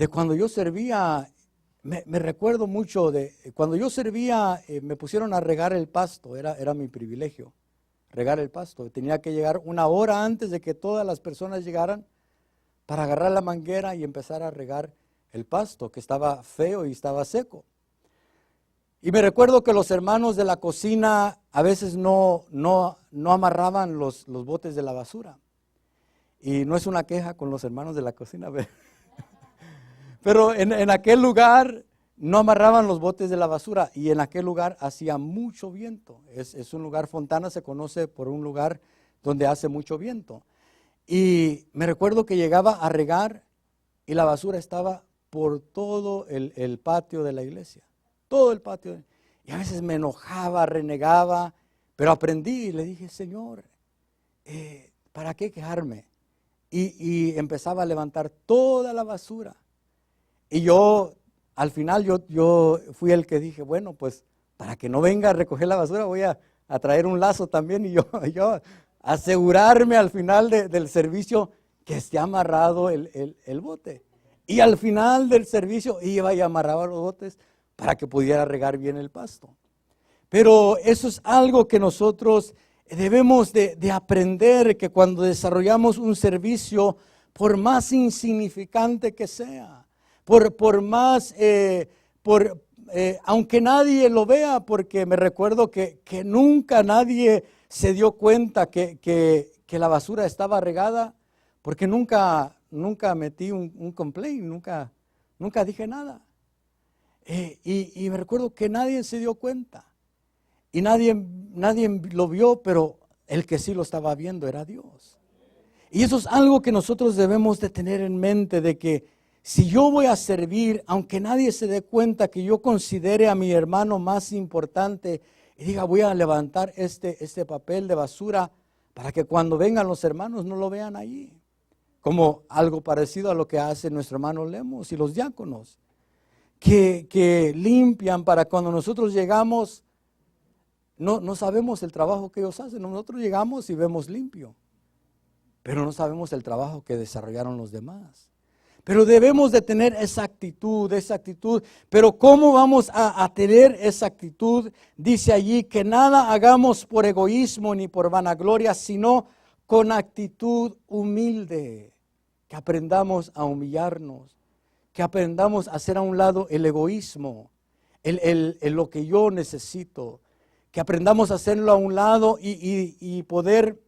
cuando yo servía, me recuerdo mucho de cuando yo servía, me pusieron a regar el pasto, era mi privilegio, regar el pasto. Tenía que llegar una hora antes de que todas las personas llegaran para agarrar la manguera y empezar a regar el pasto, que estaba feo y estaba seco. Y me recuerdo que los hermanos de la cocina a veces no amarraban los botes de la basura. Y no es una queja con los hermanos de la cocina, pero en aquel lugar no amarraban los botes de la basura y en aquel lugar hacía mucho viento. Es un lugar, Fontana se conoce por un lugar donde hace mucho viento. Y me recuerdo que llegaba a regar y la basura estaba por todo el patio de la iglesia. Todo el patio. Y a veces me enojaba, renegaba, pero aprendí y le dije, Señor, ¿para qué quejarme? Y empezaba a levantar toda la basura. Y yo, al final, yo fui el que dije, bueno, pues para que no venga a recoger la basura, voy a traer un lazo también y yo asegurarme al final del servicio que esté amarrado el bote. Y al final del servicio iba y amarraba los botes para que pudiera regar bien el pasto. Pero eso es algo que nosotros debemos de aprender, que cuando desarrollamos un servicio, por más insignificante que sea, aunque nadie lo vea, porque me recuerdo que nunca nadie se dio cuenta que la basura estaba regada, porque nunca metí un complaint, nunca dije nada. Y me recuerdo que nadie se dio cuenta y nadie lo vio, pero el que sí lo estaba viendo era Dios. Y eso es algo que nosotros debemos de tener en mente, de que si yo voy a servir, aunque nadie se dé cuenta, que yo considere a mi hermano más importante y diga, voy a levantar este papel de basura para que cuando vengan los hermanos no lo vean allí. Como algo parecido a lo que hace nuestro hermano Lemos y los diáconos, que limpian para cuando nosotros llegamos, no sabemos el trabajo que ellos hacen. Nosotros llegamos y vemos limpio, pero no sabemos el trabajo que desarrollaron los demás. Pero debemos de tener esa actitud. Pero ¿cómo vamos a tener esa actitud? Dice allí que nada hagamos por egoísmo ni por vanagloria, sino con actitud humilde. Que aprendamos a humillarnos, que aprendamos a hacer a un lado el egoísmo, lo que yo necesito, que aprendamos a hacerlo a un lado y poder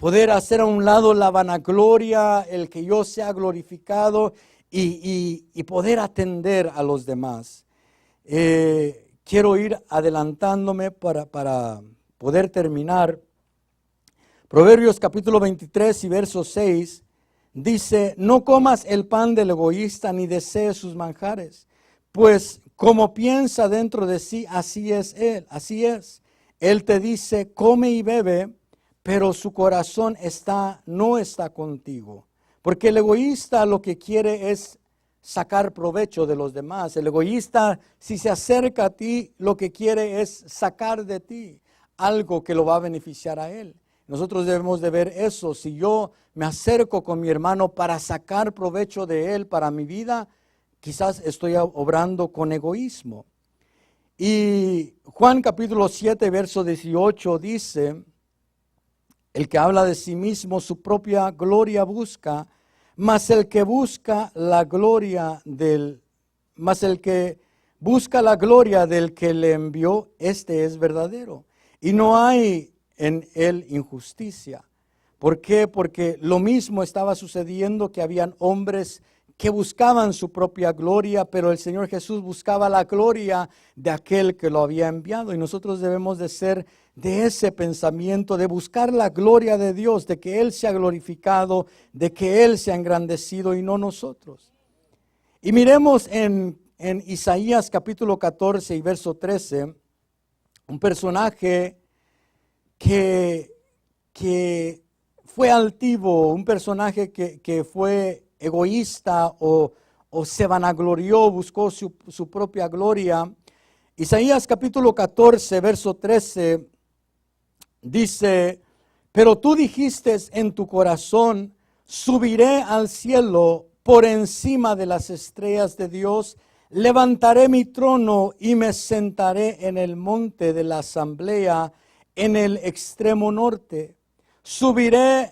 poder hacer a un lado la vanagloria, el que yo sea glorificado y poder atender a los demás. Quiero ir adelantándome para poder terminar. Proverbios capítulo 23 y verso 6 dice: no comas el pan del egoísta ni desees sus manjares, pues como piensa dentro de sí, así es él, así es. Él te dice, come y bebe, pero su corazón no está contigo. Porque el egoísta lo que quiere es sacar provecho de los demás. El egoísta, si se acerca a ti, lo que quiere es sacar de ti algo que lo va a beneficiar a él. Nosotros debemos de ver eso. Si yo me acerco con mi hermano para sacar provecho de él para mi vida, quizás estoy obrando con egoísmo. Y Juan capítulo 7, verso 18 dice: el que habla de sí mismo su propia gloria busca, mas el que busca la gloria del que le envió, este es verdadero. Y no hay en él injusticia. ¿Por qué? Porque lo mismo estaba sucediendo, que habían hombres que buscaban su propia gloria, pero el Señor Jesús buscaba la gloria de aquel que lo había enviado. Y nosotros debemos de ser de ese pensamiento, de buscar la gloria de Dios, de que Él sea glorificado, de que Él sea engrandecido y no nosotros. Y miremos en Isaías capítulo 14 y verso 13, un personaje que fue altivo, un personaje que fue egoísta o se vanaglorió, buscó su propia gloria. Isaías capítulo 14, verso 13 dice: pero tú dijiste en tu corazón, subiré al cielo por encima de las estrellas de Dios, levantaré mi trono y me sentaré en el monte de la asamblea, en el extremo norte. Subiré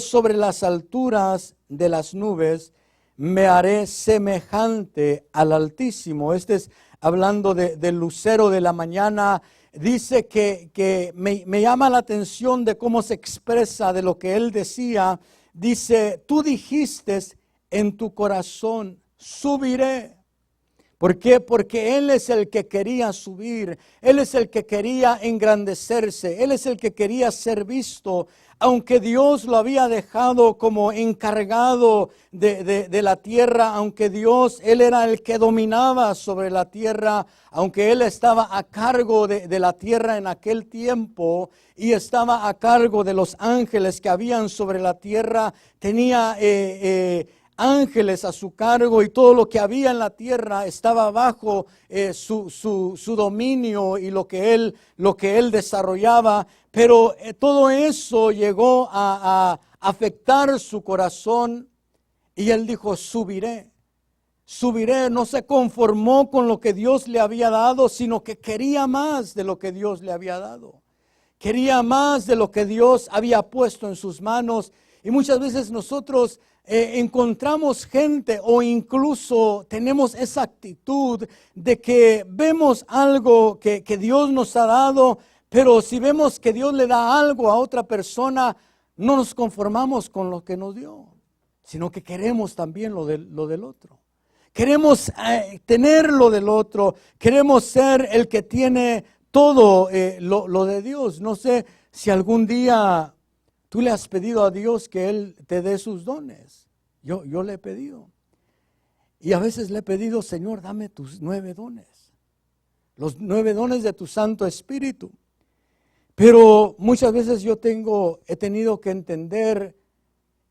sobre las alturas de las nubes, me haré semejante al Altísimo. Este es hablando del lucero de la mañana. Dice que me llama la atención de cómo se expresa, de lo que él decía. Dice: tú dijiste en tu corazón, subiré. ¿Por qué? Porque Él es el que quería subir, Él es el que quería engrandecerse, Él es el que quería ser visto, aunque Dios lo había dejado como encargado de la tierra, aunque Él era el que dominaba sobre la tierra, aunque Él estaba a cargo de la tierra en aquel tiempo y estaba a cargo de los ángeles que habían sobre la tierra, tenía ángeles a su cargo, y todo lo que había en la tierra estaba bajo su dominio y lo que él desarrollaba. Pero todo eso llegó a afectar su corazón, y él dijo: subiré. No se conformó con lo que Dios le había dado, sino que quería más de lo que Dios le había dado. Quería más de lo que Dios había puesto en sus manos. Y muchas veces nosotros encontramos gente, o incluso tenemos esa actitud de que vemos algo que Dios nos ha dado, pero si vemos que Dios le da algo a otra persona, no nos conformamos con lo que nos dio, sino que queremos también lo del otro. Queremos tener lo del otro, queremos ser el que tiene todo lo de Dios. No sé si algún día tú le has pedido a Dios que Él te dé sus dones. Yo le he pedido. Y a veces le he pedido: Señor, dame tus 9 dones. Los 9 dones de tu Santo Espíritu. Pero muchas veces he tenido que entender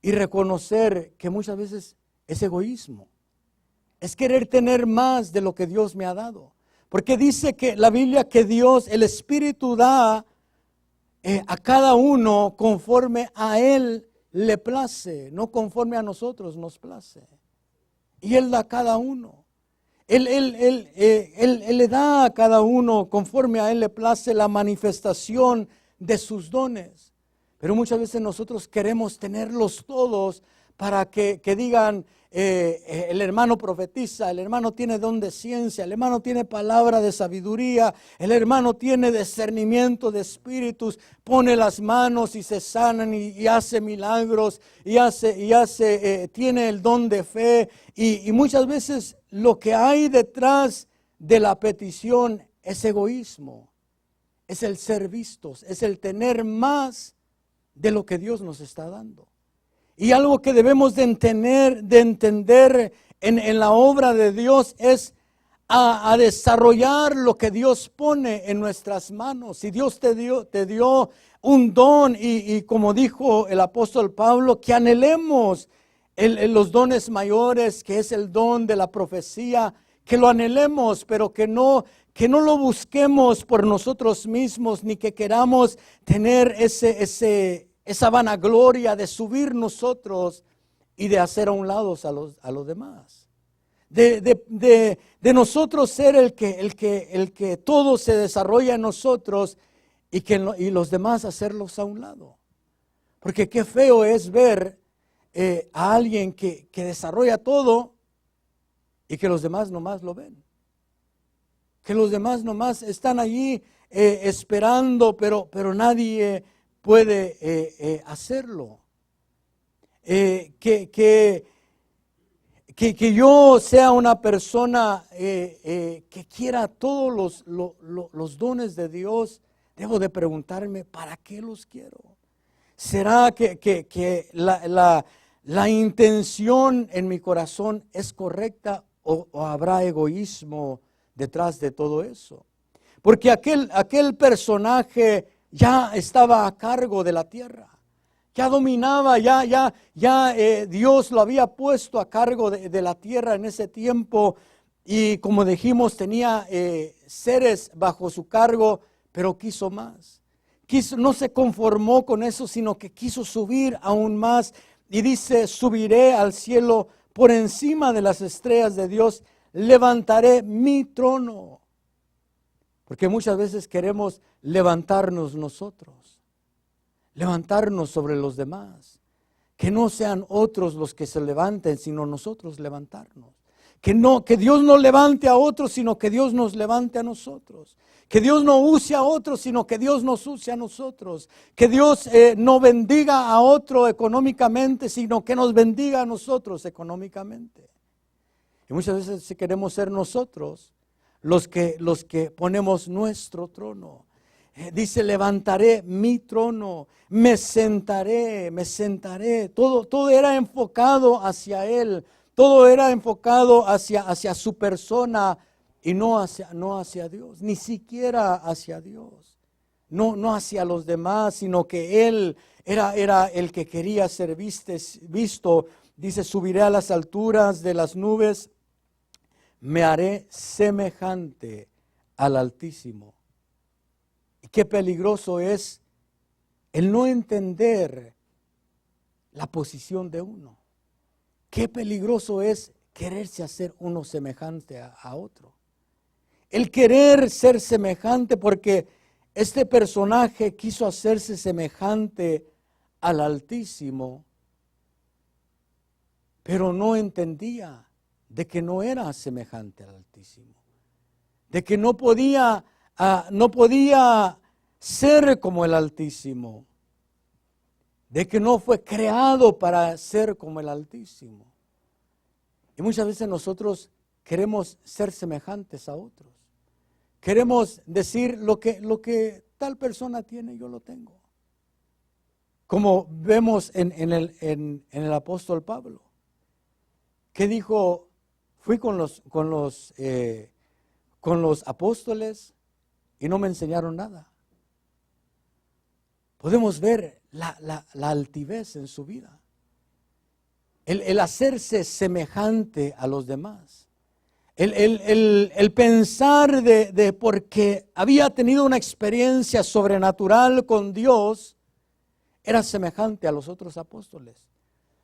y reconocer que muchas veces es egoísmo. Es querer tener más de lo que Dios me ha dado. Porque dice que la Biblia que Dios, el Espíritu, da a cada uno conforme a Él le place, no conforme a nosotros nos place. Y Él da a cada uno. Él le da a cada uno conforme a Él le place la manifestación de sus dones. Pero muchas veces nosotros queremos tenerlos todos para que digan, el hermano profetiza, el hermano tiene don de ciencia, el hermano tiene palabra de sabiduría, el hermano tiene discernimiento de espíritus, pone las manos y se sanan y hace milagros tiene el don de fe. Y muchas veces lo que hay detrás de la petición es egoísmo, es el ser vistos, es el tener más de lo que Dios nos está dando. Y algo que debemos de entender en la obra de Dios es a desarrollar lo que Dios pone en nuestras manos. Si Dios te dio un don y como dijo el apóstol Pablo, que anhelemos los dones mayores, que es el don de la profecía, que lo anhelemos, pero que no lo busquemos por nosotros mismos, ni que queramos tener esa vanagloria de subir nosotros y de hacer a un lado a los demás. De nosotros ser el que todo se desarrolla en nosotros y los demás hacerlos a un lado. Porque qué feo es ver a alguien que desarrolla todo y que los demás nomás lo ven. Que los demás nomás están allí esperando, pero nadie puede hacerlo. Que yo sea una persona que quiera todos los dones de Dios, debo de preguntarme, ¿para qué los quiero? ¿Será que la intención en mi corazón es correcta o habrá egoísmo detrás de todo eso? Porque aquel personaje ya estaba a cargo de la tierra, ya dominaba, ya Dios lo había puesto a cargo de la tierra en ese tiempo, y como dijimos tenía seres bajo su cargo, pero quiso más. No se conformó con eso, sino que quiso subir aún más, y dice: subiré al cielo por encima de las estrellas de Dios, levantaré mi trono. Porque muchas veces queremos levantarnos nosotros, levantarnos sobre los demás. Que no sean otros los que se levanten, sino nosotros levantarnos. Que Dios no levante a otros, sino que Dios nos levante a nosotros. Que Dios no use a otros, sino que Dios nos use a nosotros. Que Dios no bendiga a otro económicamente, sino que nos bendiga a nosotros económicamente. Y muchas veces si queremos ser nosotros los que ponemos nuestro trono. Dice: levantaré mi trono, me sentaré. Todo era enfocado hacia Él. Todo era enfocado hacia su persona y no hacia Dios, ni siquiera hacia Dios. No hacia los demás, sino que Él era el que quería ser visto. Dice: subiré a las alturas de las nubes, me haré semejante al Altísimo. Y qué peligroso es el no entender la posición de uno. Qué peligroso es quererse hacer uno semejante a otro. El querer ser semejante, porque este personaje quiso hacerse semejante al Altísimo, pero no entendía de que no era semejante al Altísimo, de que no podía ser como el Altísimo, de que no fue creado para ser como el Altísimo. Y muchas veces nosotros queremos ser semejantes a otros. Queremos decir lo que tal persona tiene, yo lo tengo. Como vemos en el apóstol Pablo, que dijo: fui con los apóstoles y no me enseñaron nada. Podemos ver la altivez en su vida. El hacerse semejante a los demás. El pensar de porque había tenido una experiencia sobrenatural con Dios, era semejante a los otros apóstoles.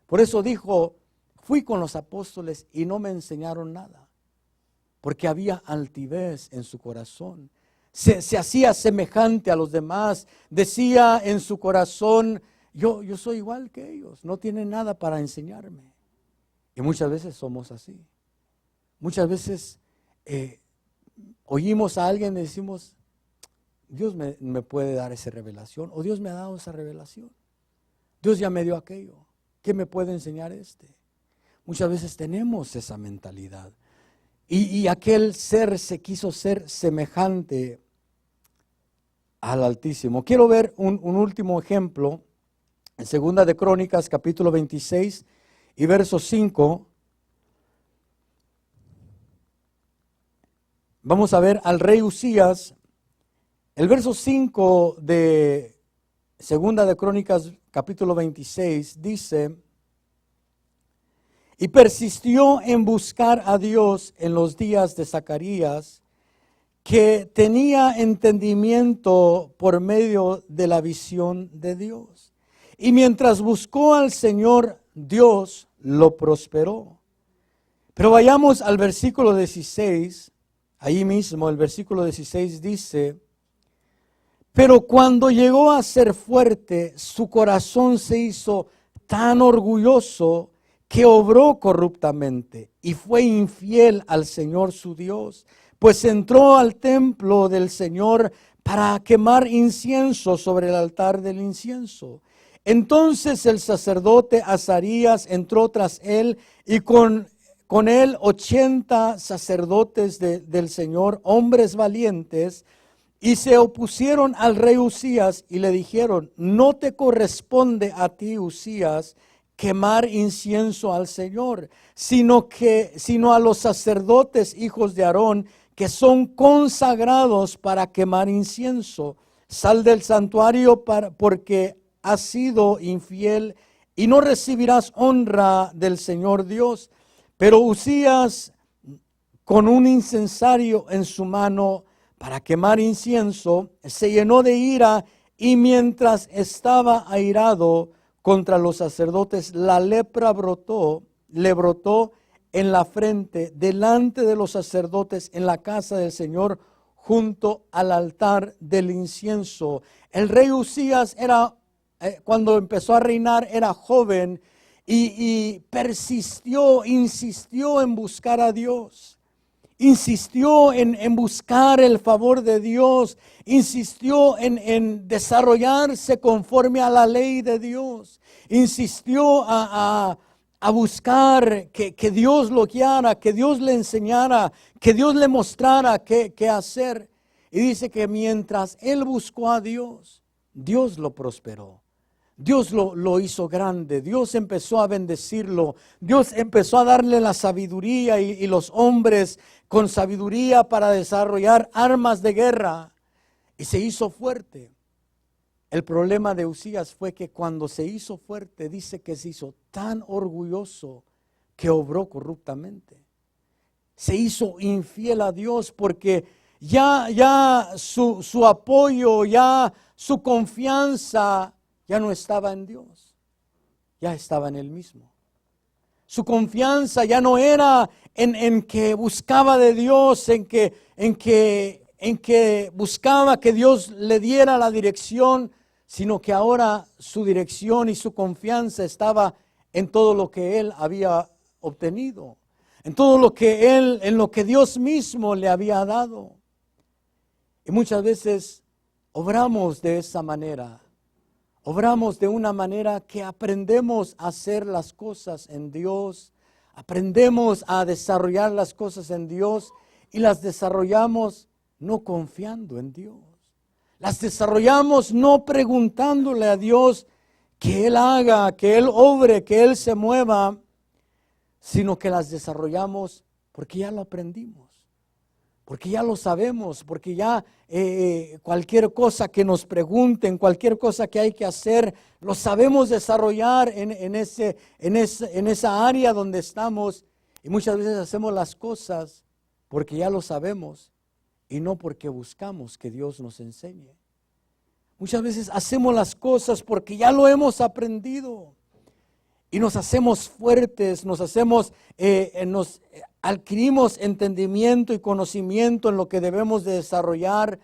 Por eso dijo: fui con los apóstoles y no me enseñaron nada. Porque había altivez en su corazón. Se hacía semejante a los demás. Decía en su corazón: yo soy igual que ellos, no tienen nada para enseñarme. Y muchas veces somos así. Muchas veces oímos a alguien y decimos, Dios me puede dar esa revelación, o Dios me ha dado esa revelación. Dios ya me dio aquello, ¿qué me puede enseñar este? Muchas veces tenemos esa mentalidad. Y aquel ser se quiso ser semejante al Altísimo. Quiero ver un último ejemplo en Segunda de Crónicas, capítulo 26 y verso 5. Vamos a ver al rey Usías. El verso 5 de Segunda de Crónicas, capítulo 26, dice: y persistió en buscar a Dios en los días de Zacarías, que tenía entendimiento por medio de la visión de Dios. Y mientras buscó al Señor, Dios lo prosperó. Pero vayamos al versículo 16, ahí mismo el versículo 16 dice: pero cuando llegó a ser fuerte, su corazón se hizo tan orgulloso que obró corruptamente y fue infiel al Señor su Dios, pues entró al templo del Señor para quemar incienso sobre el altar del incienso. Entonces el sacerdote Azarías entró tras él y con él 80 sacerdotes del Señor, hombres valientes, y se opusieron al rey Usías y le dijeron: no te corresponde a ti, Usías, quemar incienso al Señor, sino a los sacerdotes hijos de Aarón, que son consagrados para quemar incienso. Sal del santuario porque has sido infiel y no recibirás honra del Señor Dios. Pero Usías, con un incensario en su mano para quemar incienso, se llenó de ira, y mientras estaba airado contra los sacerdotes, la lepra le brotó en la frente delante de los sacerdotes en la casa del Señor, junto al altar del incienso. El rey Usías cuando empezó a reinar, era joven y insistió en buscar a Dios. Insistió en buscar el favor de Dios, insistió en desarrollarse conforme a la ley de Dios, insistió a buscar que Dios lo guiara, que Dios le enseñara, que Dios le mostrara qué hacer. Y dice que mientras él buscó a Dios, Dios lo prosperó. Dios lo hizo grande, Dios empezó a bendecirlo, Dios empezó a darle la sabiduría y los hombres con sabiduría para desarrollar armas de guerra, y se hizo fuerte. El problema de Usías fue que cuando se hizo fuerte, dice que se hizo tan orgulloso que obró corruptamente. Se hizo infiel a Dios porque ya su apoyo, ya su confianza ya no estaba en Dios, ya estaba en él mismo. Su confianza ya no era en que buscaba de Dios, en que buscaba que Dios le diera la dirección, sino que ahora su dirección y su confianza estaba en todo lo que él había obtenido, en todo en lo que Dios mismo le había dado. Y muchas veces obramos de esa manera. Obramos de una manera que aprendemos a hacer las cosas en Dios, aprendemos a desarrollar las cosas en Dios y las desarrollamos no confiando en Dios. Las desarrollamos no preguntándole a Dios que Él haga, que Él obre, que Él se mueva, sino que las desarrollamos porque ya lo aprendimos. Porque ya lo sabemos, porque ya cualquier cosa que nos pregunten, cualquier cosa que hay que hacer, lo sabemos desarrollar en esa área donde estamos. Y muchas veces hacemos las cosas porque ya lo sabemos y no porque buscamos que Dios nos enseñe. Muchas veces hacemos las cosas porque ya lo hemos aprendido y nos hacemos fuertes, adquirimos entendimiento y conocimiento en lo que debemos de desarrollar,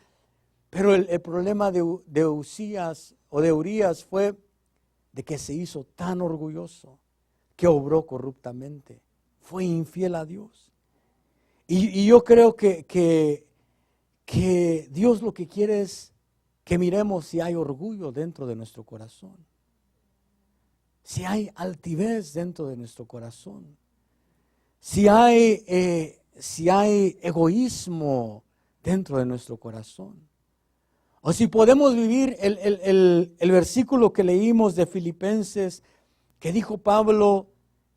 pero el problema de Usías o de Urías fue de que se hizo tan orgulloso que obró corruptamente. Fue infiel a Dios. Y yo creo que Dios lo que quiere es que miremos si hay orgullo dentro de nuestro corazón. Si hay altivez dentro de nuestro corazón. Si hay egoísmo dentro de nuestro corazón. O si podemos vivir el versículo que leímos de Filipenses, que dijo Pablo,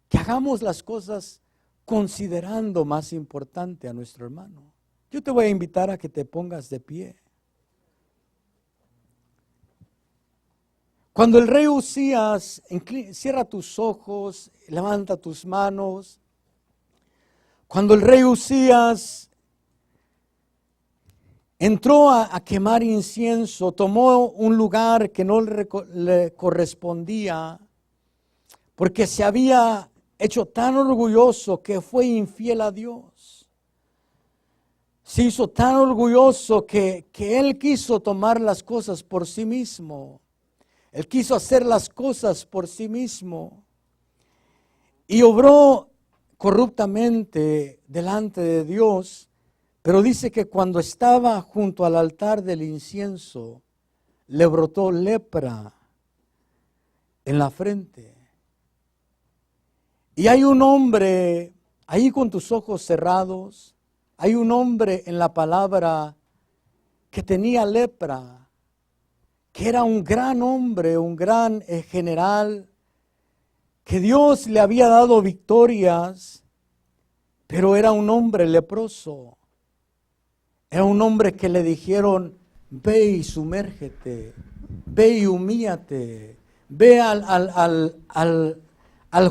que hagamos las cosas considerando más importante a nuestro hermano. Yo te voy a invitar a que te pongas de pie. Cuando el rey Usías, cierra tus ojos, levanta tus manos. Cuando el rey Usías entró a quemar incienso, tomó un lugar que no le correspondía, porque se había hecho tan orgulloso que fue infiel a Dios. Se hizo tan orgulloso que él quiso tomar las cosas por sí mismo. Él quiso hacer las cosas por sí mismo. Y obró corruptamente delante de Dios. Pero dice que cuando estaba junto al altar del incienso, le brotó lepra en la frente. Y hay un hombre, ahí con tus ojos cerrados, hay un hombre en la palabra que tenía lepra, que era un gran hombre, un gran general, que Dios le había dado victorias, pero era un hombre leproso. Era un hombre que le dijeron, ve y sumérgete, ve y humíllate, ve al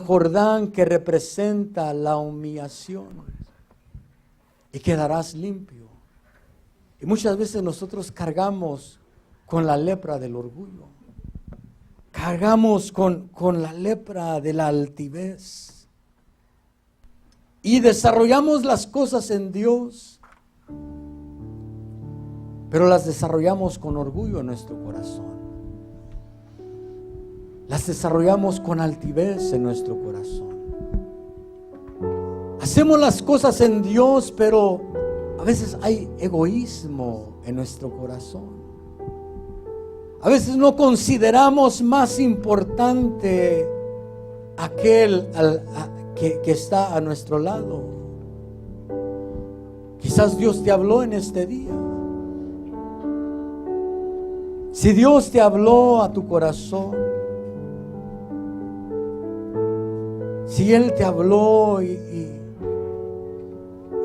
Jordán que representa la humillación y quedarás limpio. Y muchas veces nosotros cargamos con la lepra del orgullo, cargamos con la lepra de la altivez y desarrollamos las cosas en Dios, pero las desarrollamos con orgullo en nuestro corazón. Las desarrollamos con altivez en nuestro corazón. Hacemos las cosas en Dios, pero a veces hay egoísmo en nuestro corazón. A veces no consideramos más importante aquel que está a nuestro lado. Quizás Dios te habló en este día. Si Dios te habló a tu corazón, si Él te habló y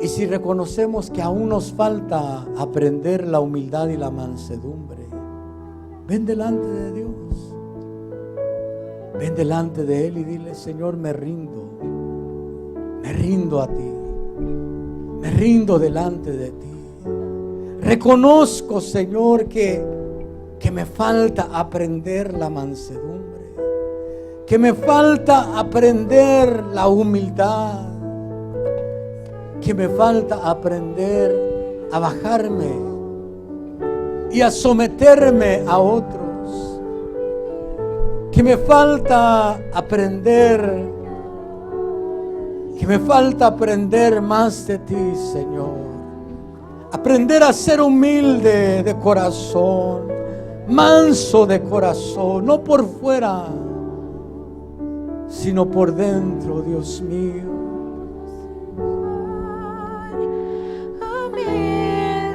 si reconocemos que aún nos falta aprender la humildad y la mansedumbre, ven delante de Dios, ven delante de Él y dile, Señor, me rindo a ti, me rindo delante de ti. Reconozco, Señor, que me falta aprender la mansedumbre, que me falta aprender la humildad, que me falta aprender a bajarme y a someterme a otros, que me falta aprender más de ti, Señor. Aprender a ser humilde de corazón, manso de corazón, no por fuera, sino por dentro, Dios mío.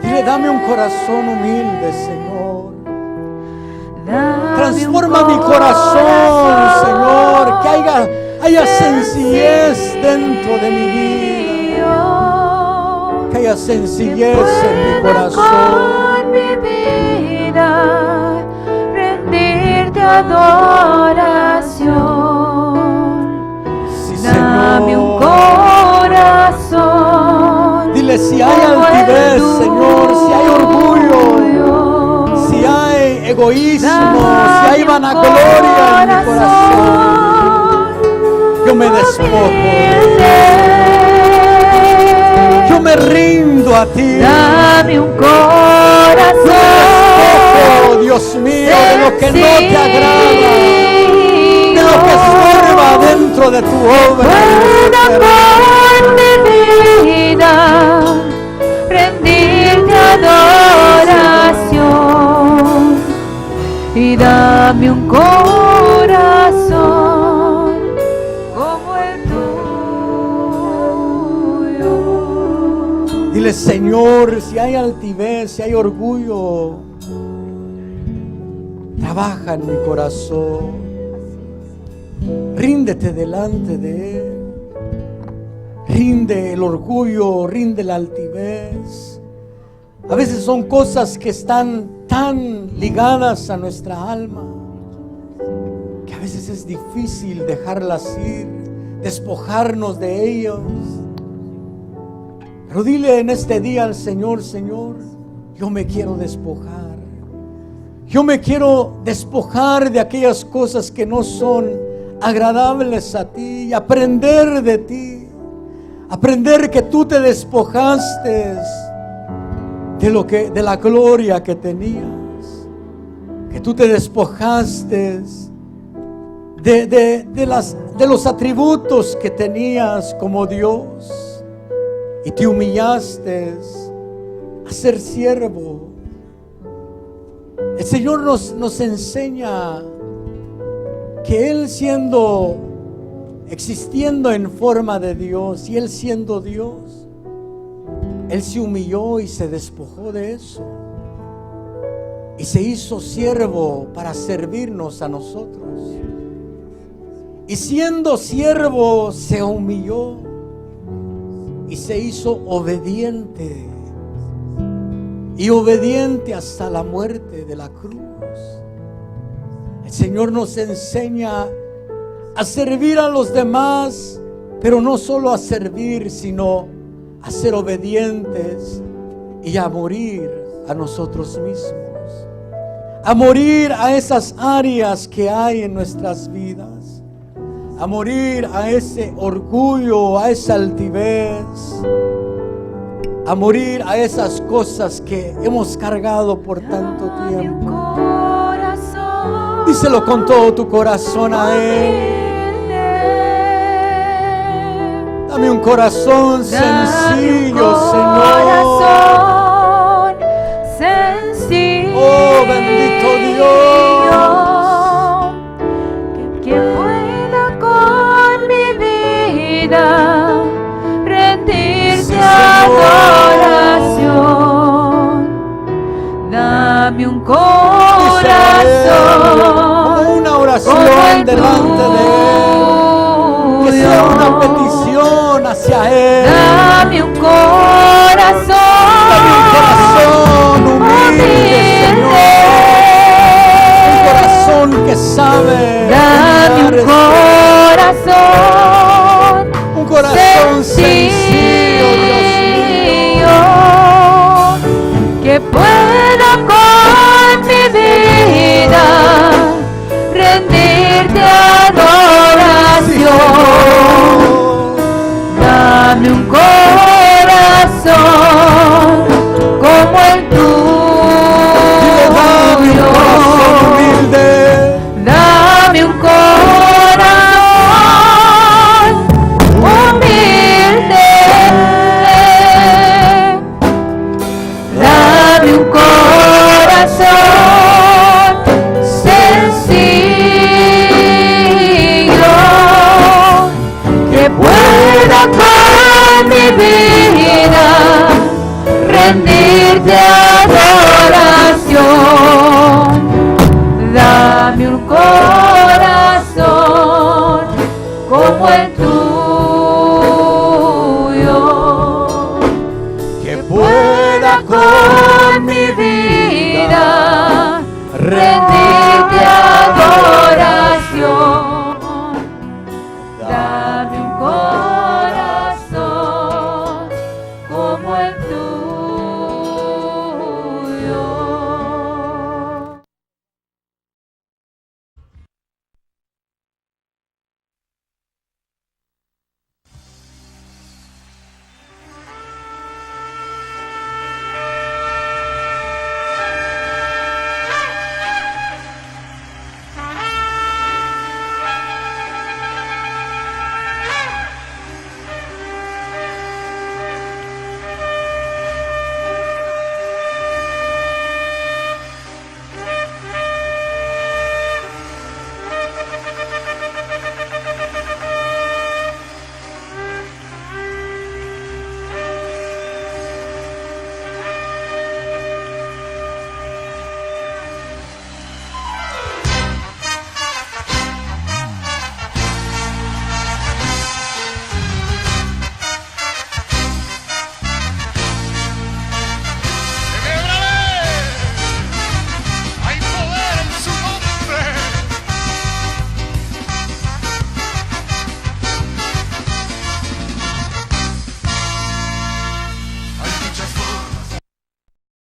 Dile, dame un corazón humilde, Señor. Transforma mi corazón, Señor, que haya sencillez dentro de mi vida, que haya sencillez en mi corazón. Adoración, sí, dame un corazón. Dile, si hay altivez, Señor, si hay orgullo, si hay egoísmo, si hay vanagloria en mi corazón, yo me despojo, yo me rindo a ti. Dame un corazón,
Dios mío, de lo que no te agrada.
fruto de tu obra.
Pueda por mi vida rendirte adoración y dame un corazón como el tuyo.
Dile, Señor, si hay altivez, si hay orgullo, trabaja en mi corazón. Ríndete delante de Él. Rinde el orgullo, rinde la altivez. A veces son cosas que están tan ligadas a nuestra alma que a veces es difícil dejarlas ir, despojarnos de ellos. Pero dile en este día al Señor, Señor, yo me quiero despojar. Yo me quiero despojar de aquellas cosas que no son agradables a ti y aprender de ti. Aprender que tú te despojaste de la gloria que tenías. Que tú te despojaste de los atributos que tenías como Dios. Y te humillaste a ser siervo. El Señor nos enseña que Él existiendo en forma de Dios y Él siendo Dios, Él se humilló y se despojó de eso. Y se hizo siervo para servirnos a nosotros. Y siendo siervo se humilló y se hizo obediente. Y obediente hasta la muerte de la cruz. El Señor nos enseña a servir a los demás, pero no solo a servir, sino a ser obedientes y a morir a nosotros mismos. A morir a esas áreas que hay en nuestras vidas. A morir a ese orgullo, a esa altivez. A morir a esas cosas que hemos cargado por tanto tiempo. Díselo con todo tu corazón a Él. Dame un corazón sencillo, Señor. Oh, bendito Dios.
Que pueda con mi vida rendirte adoración. Dame un corazón.
Como una oración delante de Él. Que sea una petición hacia Él.
Dame un corazón.
Dame un corazón humilde, Señor. Un corazón que sabe.
Dame un corazón.
Un corazón sencillo, Dios mío.
Que pueda con mi vida rendirte adoración. Dame un corazón como el tuyo. Dame un corazón humilde. Dame un corazón sencillo. Que pueda con mi vida rendirte adoración. Dame un corazón como el tuyo.
Que pueda con mi vida
rendirte